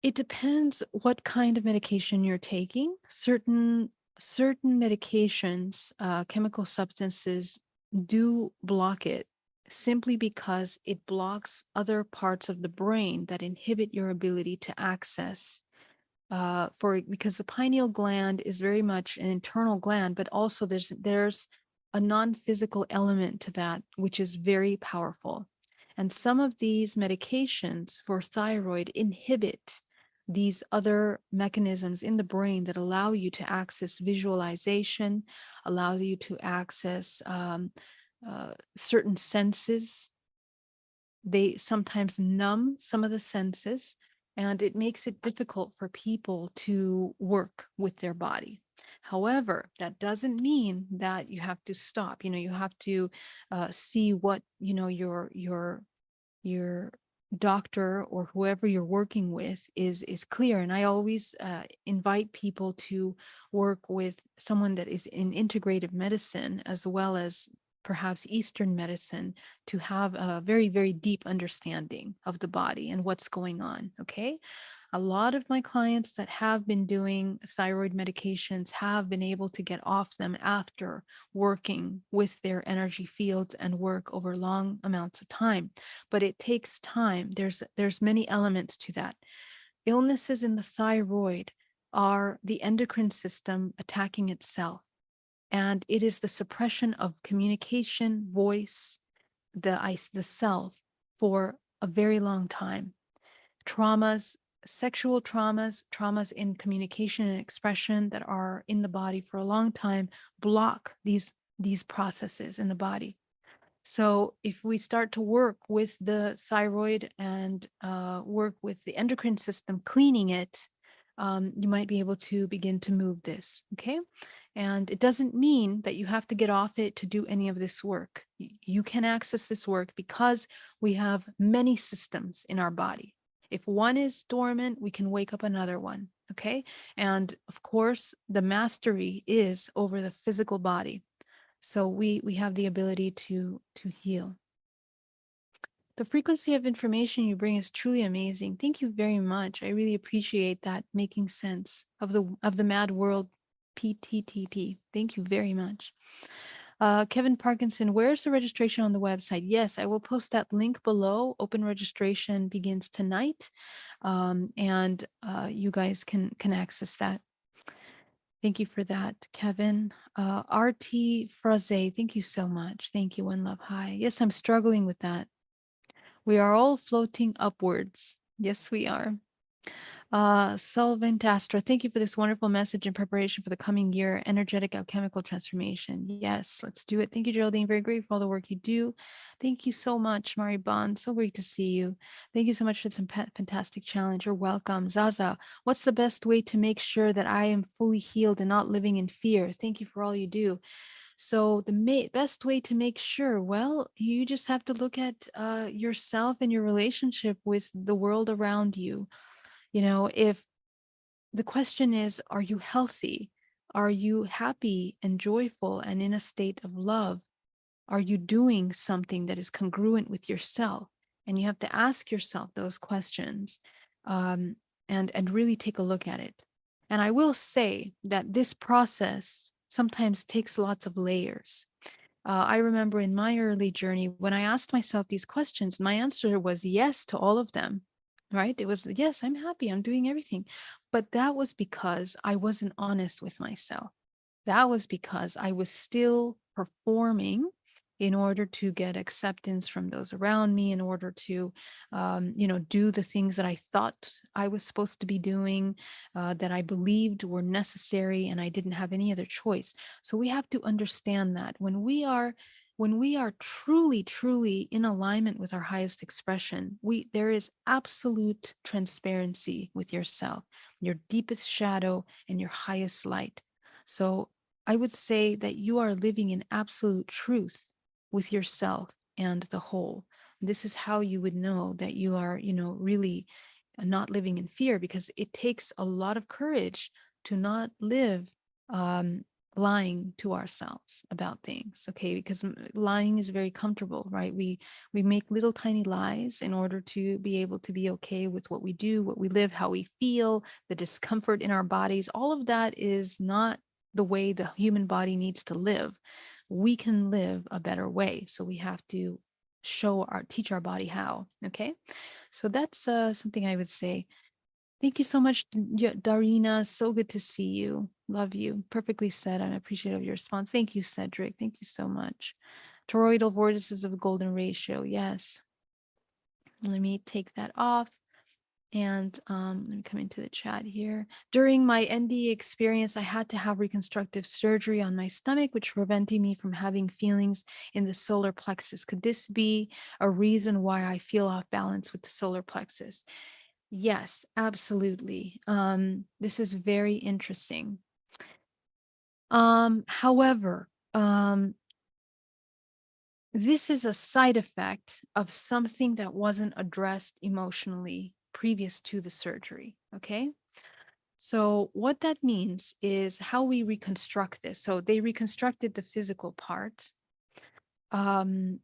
It depends what kind of medication you're taking. Certain medications, chemical substances, do block it simply because it blocks other parts of the brain that inhibit your ability to access for because the pineal gland is very much an internal gland, but also there's a non-physical element to that which is very powerful. And some of these medications for thyroid inhibit these other mechanisms in the brain that allow you to access visualization, allow you to access certain senses. They sometimes numb some of the senses, and it makes it difficult for people to work with their body. However, that doesn't mean that you have to stop. You have to see what your doctor or whoever you're working with is clear. And I always invite people to work with someone that is in integrative medicine as well as perhaps Eastern medicine, to have a very, very deep understanding of the body and what's going on. Okay. A lot of my clients that have been doing thyroid medications have been able to get off them after working with their energy fields and work over long amounts of time. But it takes time. There's many elements to that. Illnesses in the thyroid are the endocrine system attacking itself, and it is the suppression of communication, voice, the self for a very long time. Traumas, sexual traumas, traumas in communication and expression that are in the body for a long time block these processes in the body. So if we start to work with the thyroid and work with the endocrine system, cleaning it, you might be able to begin to move this. Okay. And it doesn't mean that you have to get off it to do any of this work. You can access this work because we have many systems in our body. If one is dormant, we can wake up another one. Okay. And of course, the mastery is over the physical body. So we have the ability to heal. The frequency of information you bring is truly amazing. Thank you very much. I really appreciate that making sense of the mad world PTTP. Thank you very much. Kevin Parkinson, where's the registration on the website? Yes, I will post that link below. Open registration begins tonight, and you guys can access that. Thank you for that, Kevin. RT Fraze, thank you so much. Thank you, One Love High. Yes, I'm struggling with that. We are all floating upwards. Yes, we are. Solvent Astra, thank you for this wonderful message in preparation for the coming year, energetic alchemical transformation. Yes, let's do it. Thank you, Geraldine. Very grateful for all the work you do. Thank you so much, Mari Bond. So great to see you. Thank you so much for some fantastic challenge. You're welcome. Zaza, what's the best way to make sure that I am fully healed and not living in fear? Thank you for all you do. So the best way to make sure, well, you just have to look at yourself and your relationship with the world around you. You know, if the question is, are you healthy? Are you happy and joyful and in a state of love? Are you doing something that is congruent with yourself? And you have to ask yourself those questions, um, and really take a look at it. And I will say that this process sometimes takes lots of layers. I remember in my early journey, when I asked myself these questions, my answer was yes to all of them, right? It was, yes, I'm happy, I'm doing everything. But that was because I wasn't honest with myself. That was because I was still performing in order to get acceptance from those around me, in order to, do the things that I thought I was supposed to be doing, that I believed were necessary, and I didn't have any other choice. So we have to understand that when we are truly, truly in alignment with our highest expression, there is absolute transparency with yourself, your deepest shadow, and your highest light. So I would say that you are living in absolute truth with yourself and the whole. This is how you would know that you are, really not living in fear, because it takes a lot of courage to not live um, lying to ourselves about things. Okay, because lying is very comfortable, right? We make little tiny lies in order to be able to be okay with what we do, what we live, how we feel, the discomfort in our bodies. All of that is not the way the human body needs to live. We can live a better way. So we have to teach our body how. Okay. So that's something I would say. Thank you so much, Darina. So good to see you. Love you. Perfectly said. I'm appreciative of your response. Thank you, Cedric. Thank you so much. Toroidal vortices of the golden ratio. Yes. Let me take that off. And let me come into the chat here. During my ND experience, I had to have reconstructive surgery on my stomach, which prevented me from having feelings in the solar plexus. Could this be a reason why I feel off balance with the solar plexus? Yes, absolutely. This is very interesting. However, This is a side effect of something that wasn't addressed emotionally previous to the surgery. Okay. So, what that means is how we reconstruct this. So, they reconstructed the physical part. Um,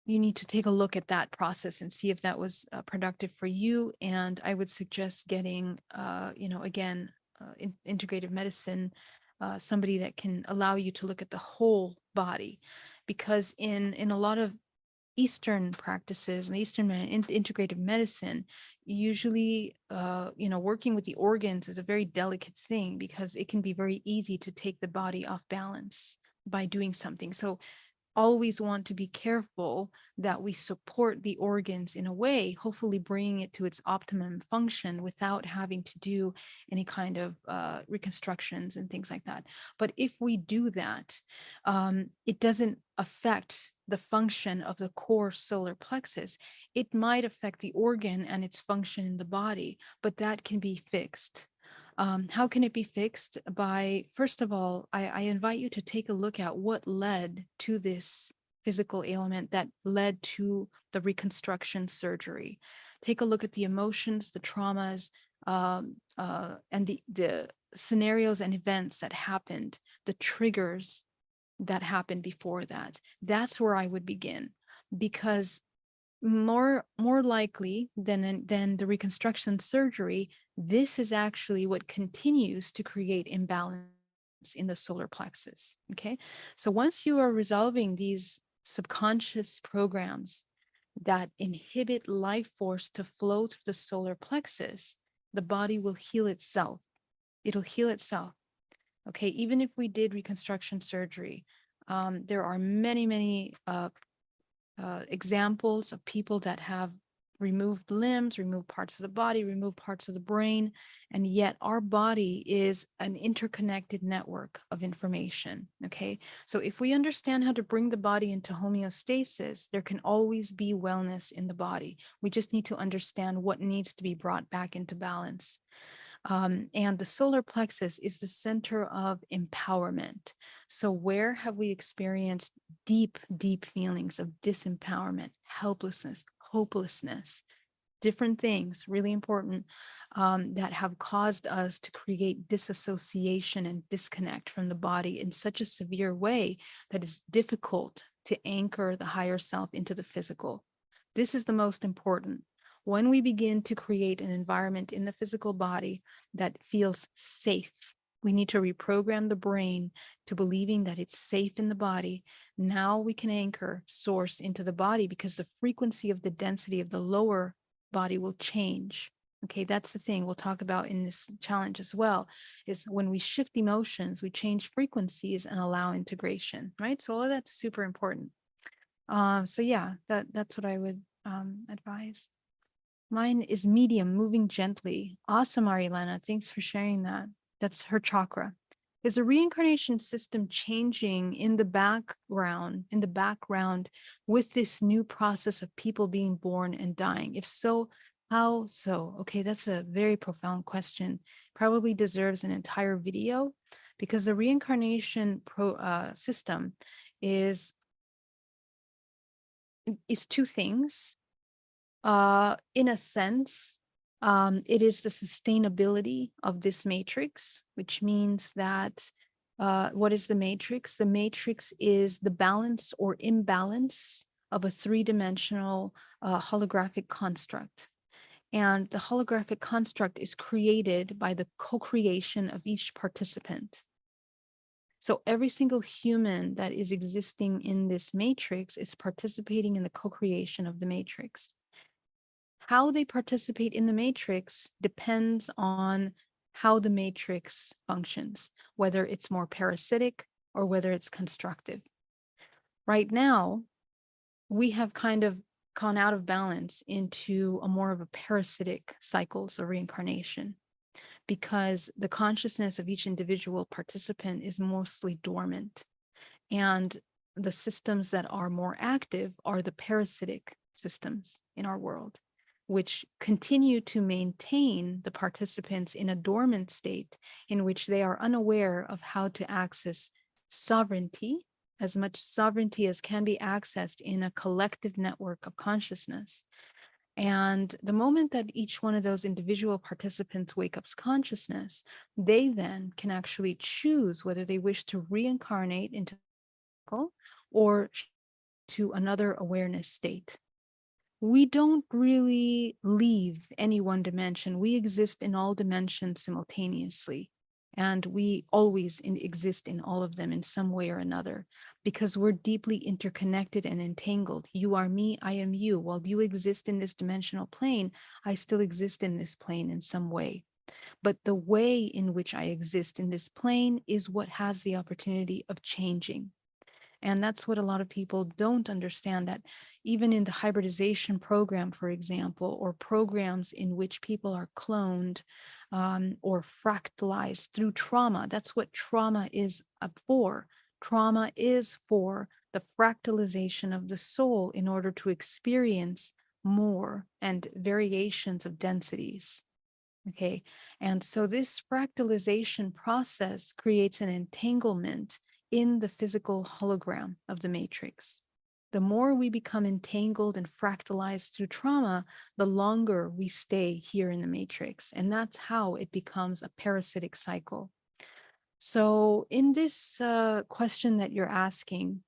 you need to take a look at that process and see if that was productive for you. And I would suggest getting, again, integrative medicine, somebody that can allow you to look at the whole body, because in a lot of Eastern practices and integrative medicine, usually, working with the organs is a very delicate thing because it can be very easy to take the body off balance by doing something. So always want to be careful that we support the organs in a way, hopefully bringing it to its optimum function without having to do any kind of reconstructions and things like that. But if we do that, it doesn't affect the function of the core solar plexus. It might affect the organ and its function in the body, but that can be fixed. How can it be fixed? By, first of all, I invite you to take a look at what led to this physical ailment that led to the reconstruction surgery. Take a look at the emotions, the traumas, and the scenarios and events that happened, the triggers that happened before that. That's where I would begin, because more likely than the reconstruction surgery, this is actually what continues to create imbalance in the solar plexus. Okay, so once you are resolving these subconscious programs that inhibit life force to flow through the solar plexus, the body will heal itself. It'll heal itself. Okay, even if we did reconstruction surgery, there are many examples of people that have removed limbs, removed parts of the body, removed parts of the brain, and yet our body is an interconnected network of information. Okay, so if we understand how to bring the body into homeostasis, there can always be wellness in the body. We just need to understand what needs to be brought back into balance. And the solar plexus is the center of empowerment. So, where have we experienced deep feelings of disempowerment, helplessness, hopelessness, different things, really important, that have caused us to create disassociation and disconnect from the body in such a severe way that it's difficult to anchor the higher self into the physical? This is the most important. When we begin to create an environment in the physical body that feels safe, we need to reprogram the brain to believing that it's safe in the body. Now we can anchor source into the body because the frequency of the density of the lower body will change. Okay, that's the thing we'll talk about in this challenge as well, is when we shift emotions, we change frequencies and allow integration, right? So all of that's super important. So yeah, that's what I would advise. Mine is medium, moving gently. Awesome, Arilana. Thanks for sharing that. That's her chakra. Is the reincarnation system changing in the background with this new process of people being born and dying? If so, how so? Okay, that's a very profound question. Probably deserves an entire video, because the reincarnation system is two things. In a sense, it is the sustainability of this matrix, which means that what is the matrix? The matrix is the balance or imbalance of a three-dimensional holographic construct. And the holographic construct is created by the co-creation of each participant. So every single human that is existing in this matrix is participating in the co-creation of the matrix. How they participate in the matrix depends on how the matrix functions, whether it's more parasitic or whether it's constructive. Right now, we have kind of gone out of balance into a more of a parasitic cycles of reincarnation, because the consciousness of each individual participant is mostly dormant. And the systems that are more active are the parasitic systems in our world, which continue to maintain the participants in a dormant state in which they are unaware of how to access sovereignty as much sovereignty as can be accessed in a collective network of consciousness. And the moment that each one of those individual participants wake up's consciousness, they then can actually choose whether they wish to reincarnate into or to another awareness state. We don't really leave any one dimension. We exist in all dimensions simultaneously. And we always exist in all of them in some way or another because we're deeply interconnected and entangled. You are me, I am you. While you exist in this dimensional plane, I still exist in this plane in some way. But the way in which I exist in this plane is what has the opportunity of changing. And that's what a lot of people don't understand, that even in the hybridization program, for example, or programs in which people are cloned or fractalized through trauma, that's what trauma is for. Trauma is for the fractalization of the soul in order to experience more and variations of densities. Okay. And so this fractalization process creates an entanglement in the physical hologram of the matrix. The more we become entangled and fractalized through trauma, the longer we stay here in the matrix. And that's how it becomes a parasitic cycle. So, in this question that you're asking,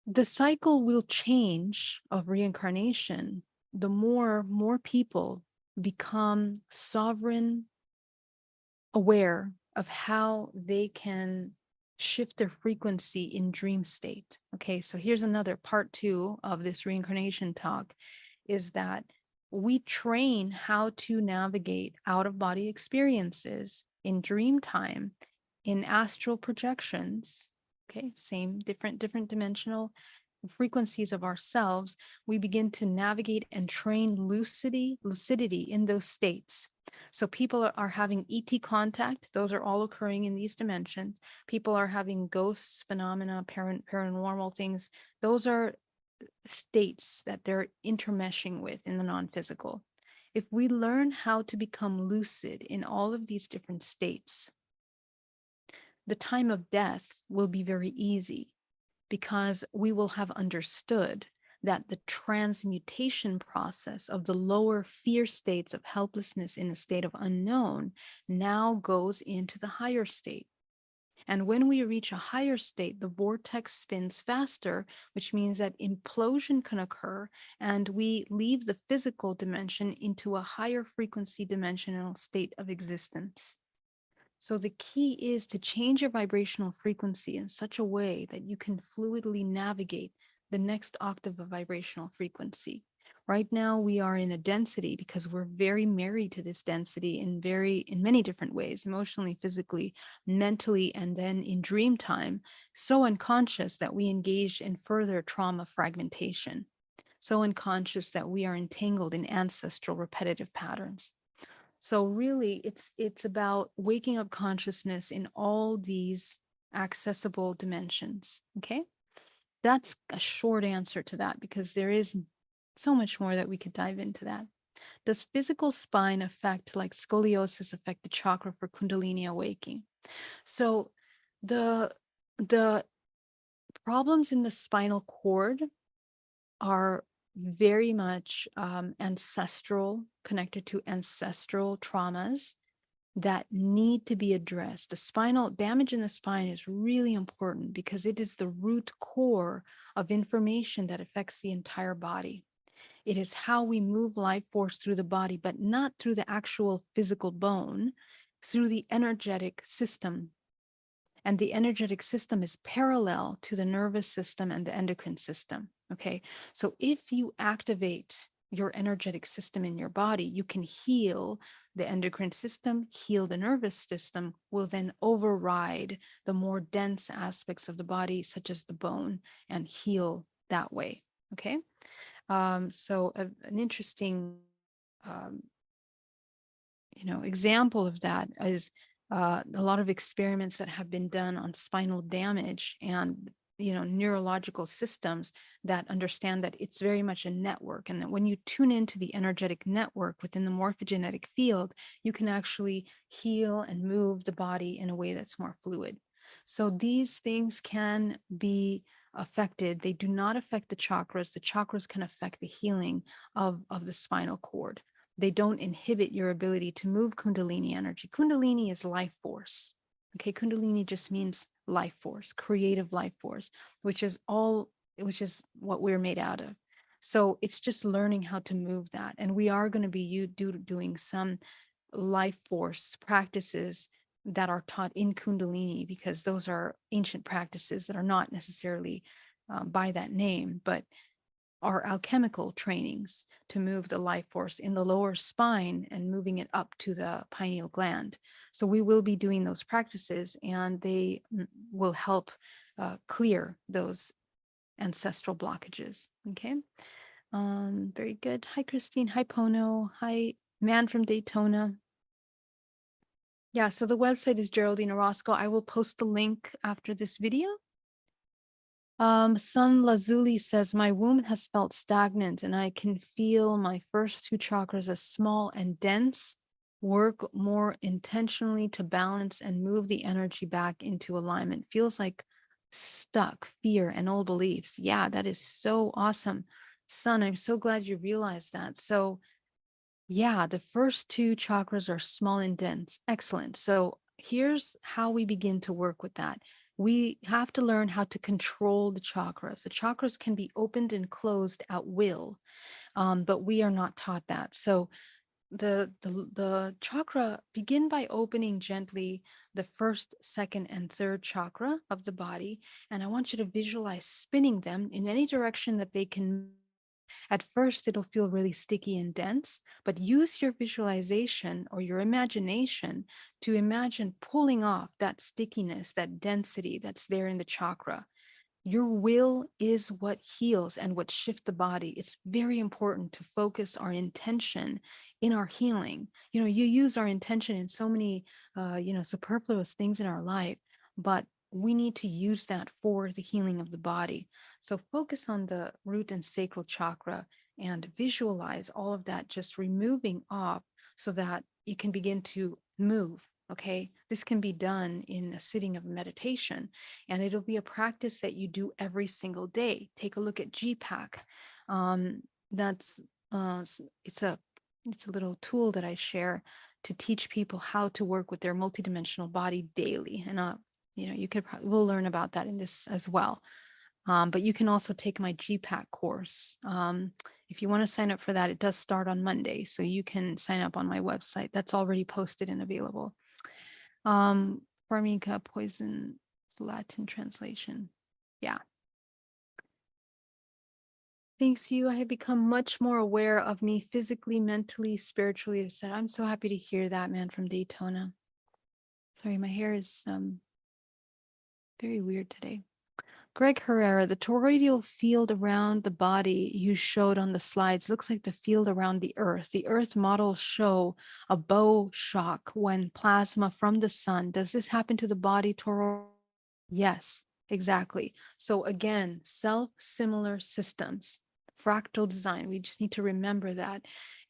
the cycle will change of reincarnation the more people become sovereign, aware of how they can shift their frequency in dream state. Okay, so here's another part 2 of this reincarnation talk, is that we train how to navigate out of body experiences in dream time, in astral projections. Okay, same different dimensional frequencies of ourselves. We begin to navigate and train lucidity in those states. So people are having ET contact. Those are all occurring in these dimensions. People are having ghosts, phenomena, paranormal things. Those are states that they're intermeshing with in the non-physical. If we learn how to become lucid in all of these different states, the time of death will be very easy because we will have understood that the transmutation process of the lower fear states of helplessness in a state of unknown now goes into the higher state. And when we reach a higher state, the vortex spins faster, which means that implosion can occur and we leave the physical dimension into a higher frequency dimensional state of existence. So the key is to change your vibrational frequency in such a way that you can fluidly navigate the next octave of vibrational frequency. Right now we are in a density because we're very married to this density in many different ways, emotionally, physically, mentally, and then in dream time, so unconscious that we engage in further trauma fragmentation, so unconscious that we are entangled in ancestral repetitive patterns. So really it's about waking up consciousness in all these accessible dimensions. Okay? That's a short answer to that because there is so much more that we could dive into that. Does physical spine affect, like scoliosis, affect the chakra for kundalini awakening? So the the problems in the spinal cord are very much ancestral, connected to ancestral traumas that need to be addressed. The spinal damage in the spine is really important because it is the root core of information that affects the entire body. It is how we move life force through the body, but not through the actual physical bone, through the energetic system. And the energetic system is parallel to the nervous system and the endocrine system. Okay. So if you activate your energetic system in your body, you can heal the endocrine system, heal the nervous system, will then override the more dense aspects of the body, such as the bone, and heal that way. Okay. An interesting um, example of that is a lot of experiments that have been done on spinal damage and neurological systems that understand that it's very much a network, and that when you tune into the energetic network within the morphogenetic field, you can actually heal and move the body in a way that's more fluid. So these things can be affected. They do not affect the chakras. The chakras can affect the healing of the spinal cord. They don't inhibit your ability to move Kundalini energy. Kundalini is life force. Okay, Kundalini just means life force, creative life force, which is all, which is what we're made out of. So it's just learning how to move that. And we are going to be doing some life force practices that are taught in Kundalini, because those are ancient practices that are not necessarily by that name, but are alchemical trainings to move the life force in the lower spine and moving it up to the pineal gland. So we will be doing those practices, and they will help clear those ancestral blockages. Okay. Very good. Hi, Christine. Hi, Pono. Hi, man from Daytona. Yeah, so the website is Geraldine Orozco. I will post the link after this video. Sun Lazuli says, my womb has felt stagnant and I can feel my first two chakras as small and dense. Work more intentionally to balance and move the energy back into alignment. Feels like stuck, fear, and old beliefs. Yeah, that is so awesome. Sun, I'm so glad you realized that. So, yeah, the first two chakras are small and dense. Excellent. So here's how we begin to work with that. We have to learn how to control the chakras. The chakras can be opened and closed at will, but we are not taught that. So the chakra, begin by opening gently the first, second, and third chakra of the body, and I want you to visualize spinning them in any direction that they can. At first, it'll feel really sticky and dense, but use your visualization or your imagination to imagine pulling off that stickiness, that density that's there in the chakra. Your will is what heals and what shifts the body. It's very important to focus our intention in our healing. You use our intention in so many, superfluous things in our life, but we need to use that for the healing of the body. So focus on the root and sacral chakra and visualize all of that just removing off so that you can begin to move. Okay. This can be done in a sitting of meditation, and it'll be a practice that you do every single day. Take a look at GPAC. That's it's a little tool that I share to teach people how to work with their multidimensional body daily. And you could we'll learn about that in this as well. But you can also take my GPAC course. If you want to sign up for that, it does start on Monday, so you can sign up on my website. That's already posted and available. Formica poison, Latin translation. Yeah. Thanks you. I have become much more aware of me physically, mentally, spiritually. I'm so happy to hear that, man from Daytona. Sorry, my hair is very weird today. Greg Herrera, the toroidal field around the body you showed on the slides looks like the field around the Earth. The Earth models show a bow shock when plasma from the sun. Does this happen to the body, toroid? Yes, exactly. So again, self-similar systems, fractal design. We just need to remember that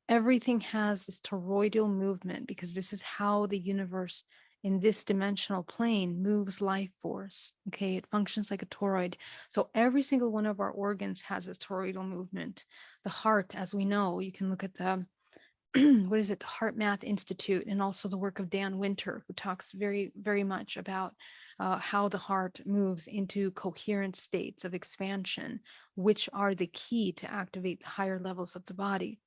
everything has this toroidal movement, because this is how the universe in this dimensional plane moves life force. Okay, it functions like a toroid. So every single one of our organs has a toroidal movement. The heart, as we know, you can look at the what is it, the Heart Math Institute, and also the work of Dan Winter, who talks very, very much about how the heart moves into coherent states of expansion, which are the key to activate the higher levels of the body.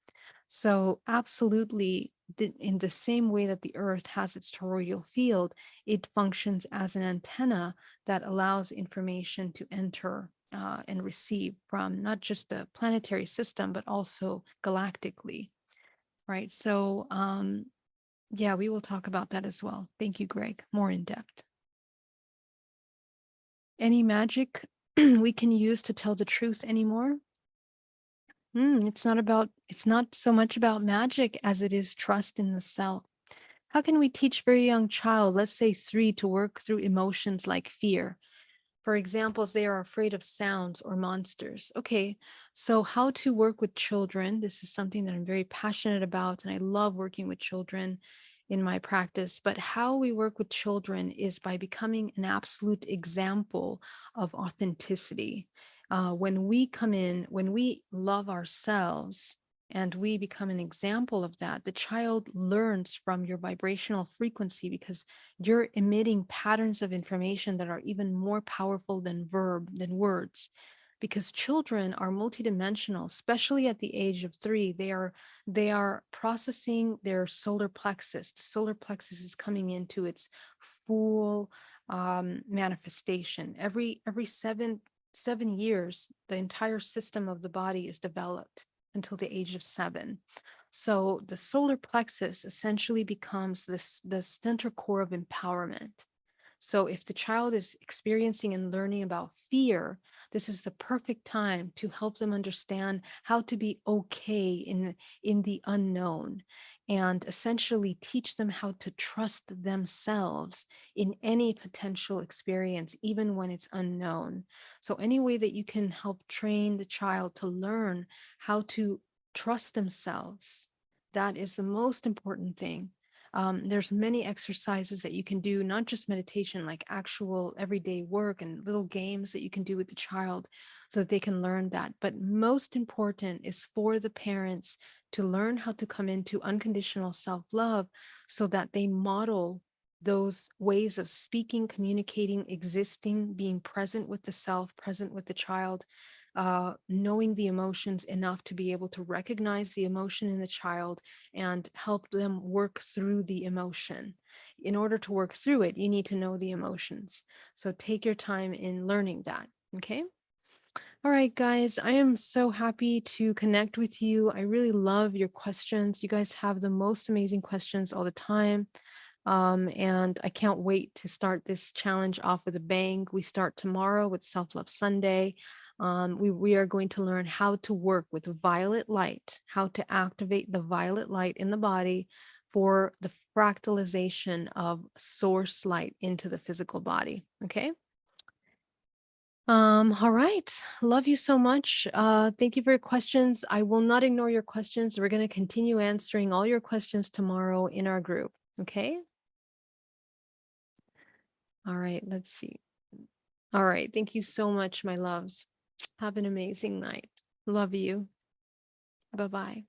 So, absolutely, in the same way that the Earth has its toroidal field, it functions as an antenna that allows information to enter and receive from not just the planetary system, but also galactically. Right. So, yeah, we will talk about that as well. Thank you, Greg. More in depth. Any magic we can use to tell the truth anymore? It's not so much about magic as it is trust in the self. How can we teach very young child, let's say 3, to work through emotions like fear? For examples, they are afraid of sounds or monsters. Okay, so how to work with children. This is something that I'm very passionate about, and I love working with children. in my practice. But how we work with children is by becoming an absolute example of authenticity. When we come in, when we love ourselves and we become an example of that, the child learns from your vibrational frequency because you're emitting patterns of information that are even more powerful than words. Because children are multidimensional, especially at the age of 3. They are processing their solar plexus. The solar plexus is coming into its full manifestation. Every 7 years, the entire system of the body is developed until the age of 7. So the solar plexus essentially becomes the center core of empowerment. So if the child is experiencing and learning about fear, this is the perfect time to help them understand how to be okay in the unknown, and essentially teach them how to trust themselves in any potential experience, even when it's unknown. So any way that you can help train the child to learn how to trust themselves, that is the most important thing. There's many exercises that you can do, not just meditation, like actual everyday work and little games that you can do with the child so that they can learn that. But most important is for the parents to learn how to come into unconditional self-love so that they model those ways of speaking, communicating, existing, being present with the self, present with the child, knowing the emotions enough to be able to recognize the emotion in the child and help them work through the emotion. In order to work through it, you need to know the emotions. So take your time in learning that. Okay. All right, guys, I am so happy to connect with you. I really love your questions. You guys have the most amazing questions all the time. And I can't wait to start this challenge off with a bang. We start tomorrow with Self Love Sunday. We are going to learn how to work with violet light, how to activate the violet light in the body for the fractalization of source light into the physical body. Okay. All right. Love you so much. Thank you for your questions. I will not ignore your questions. We're going to continue answering all your questions tomorrow in our group. Okay. All right. Let's see. All right. Thank you so much, my loves. Have an amazing night. Love you. Bye bye.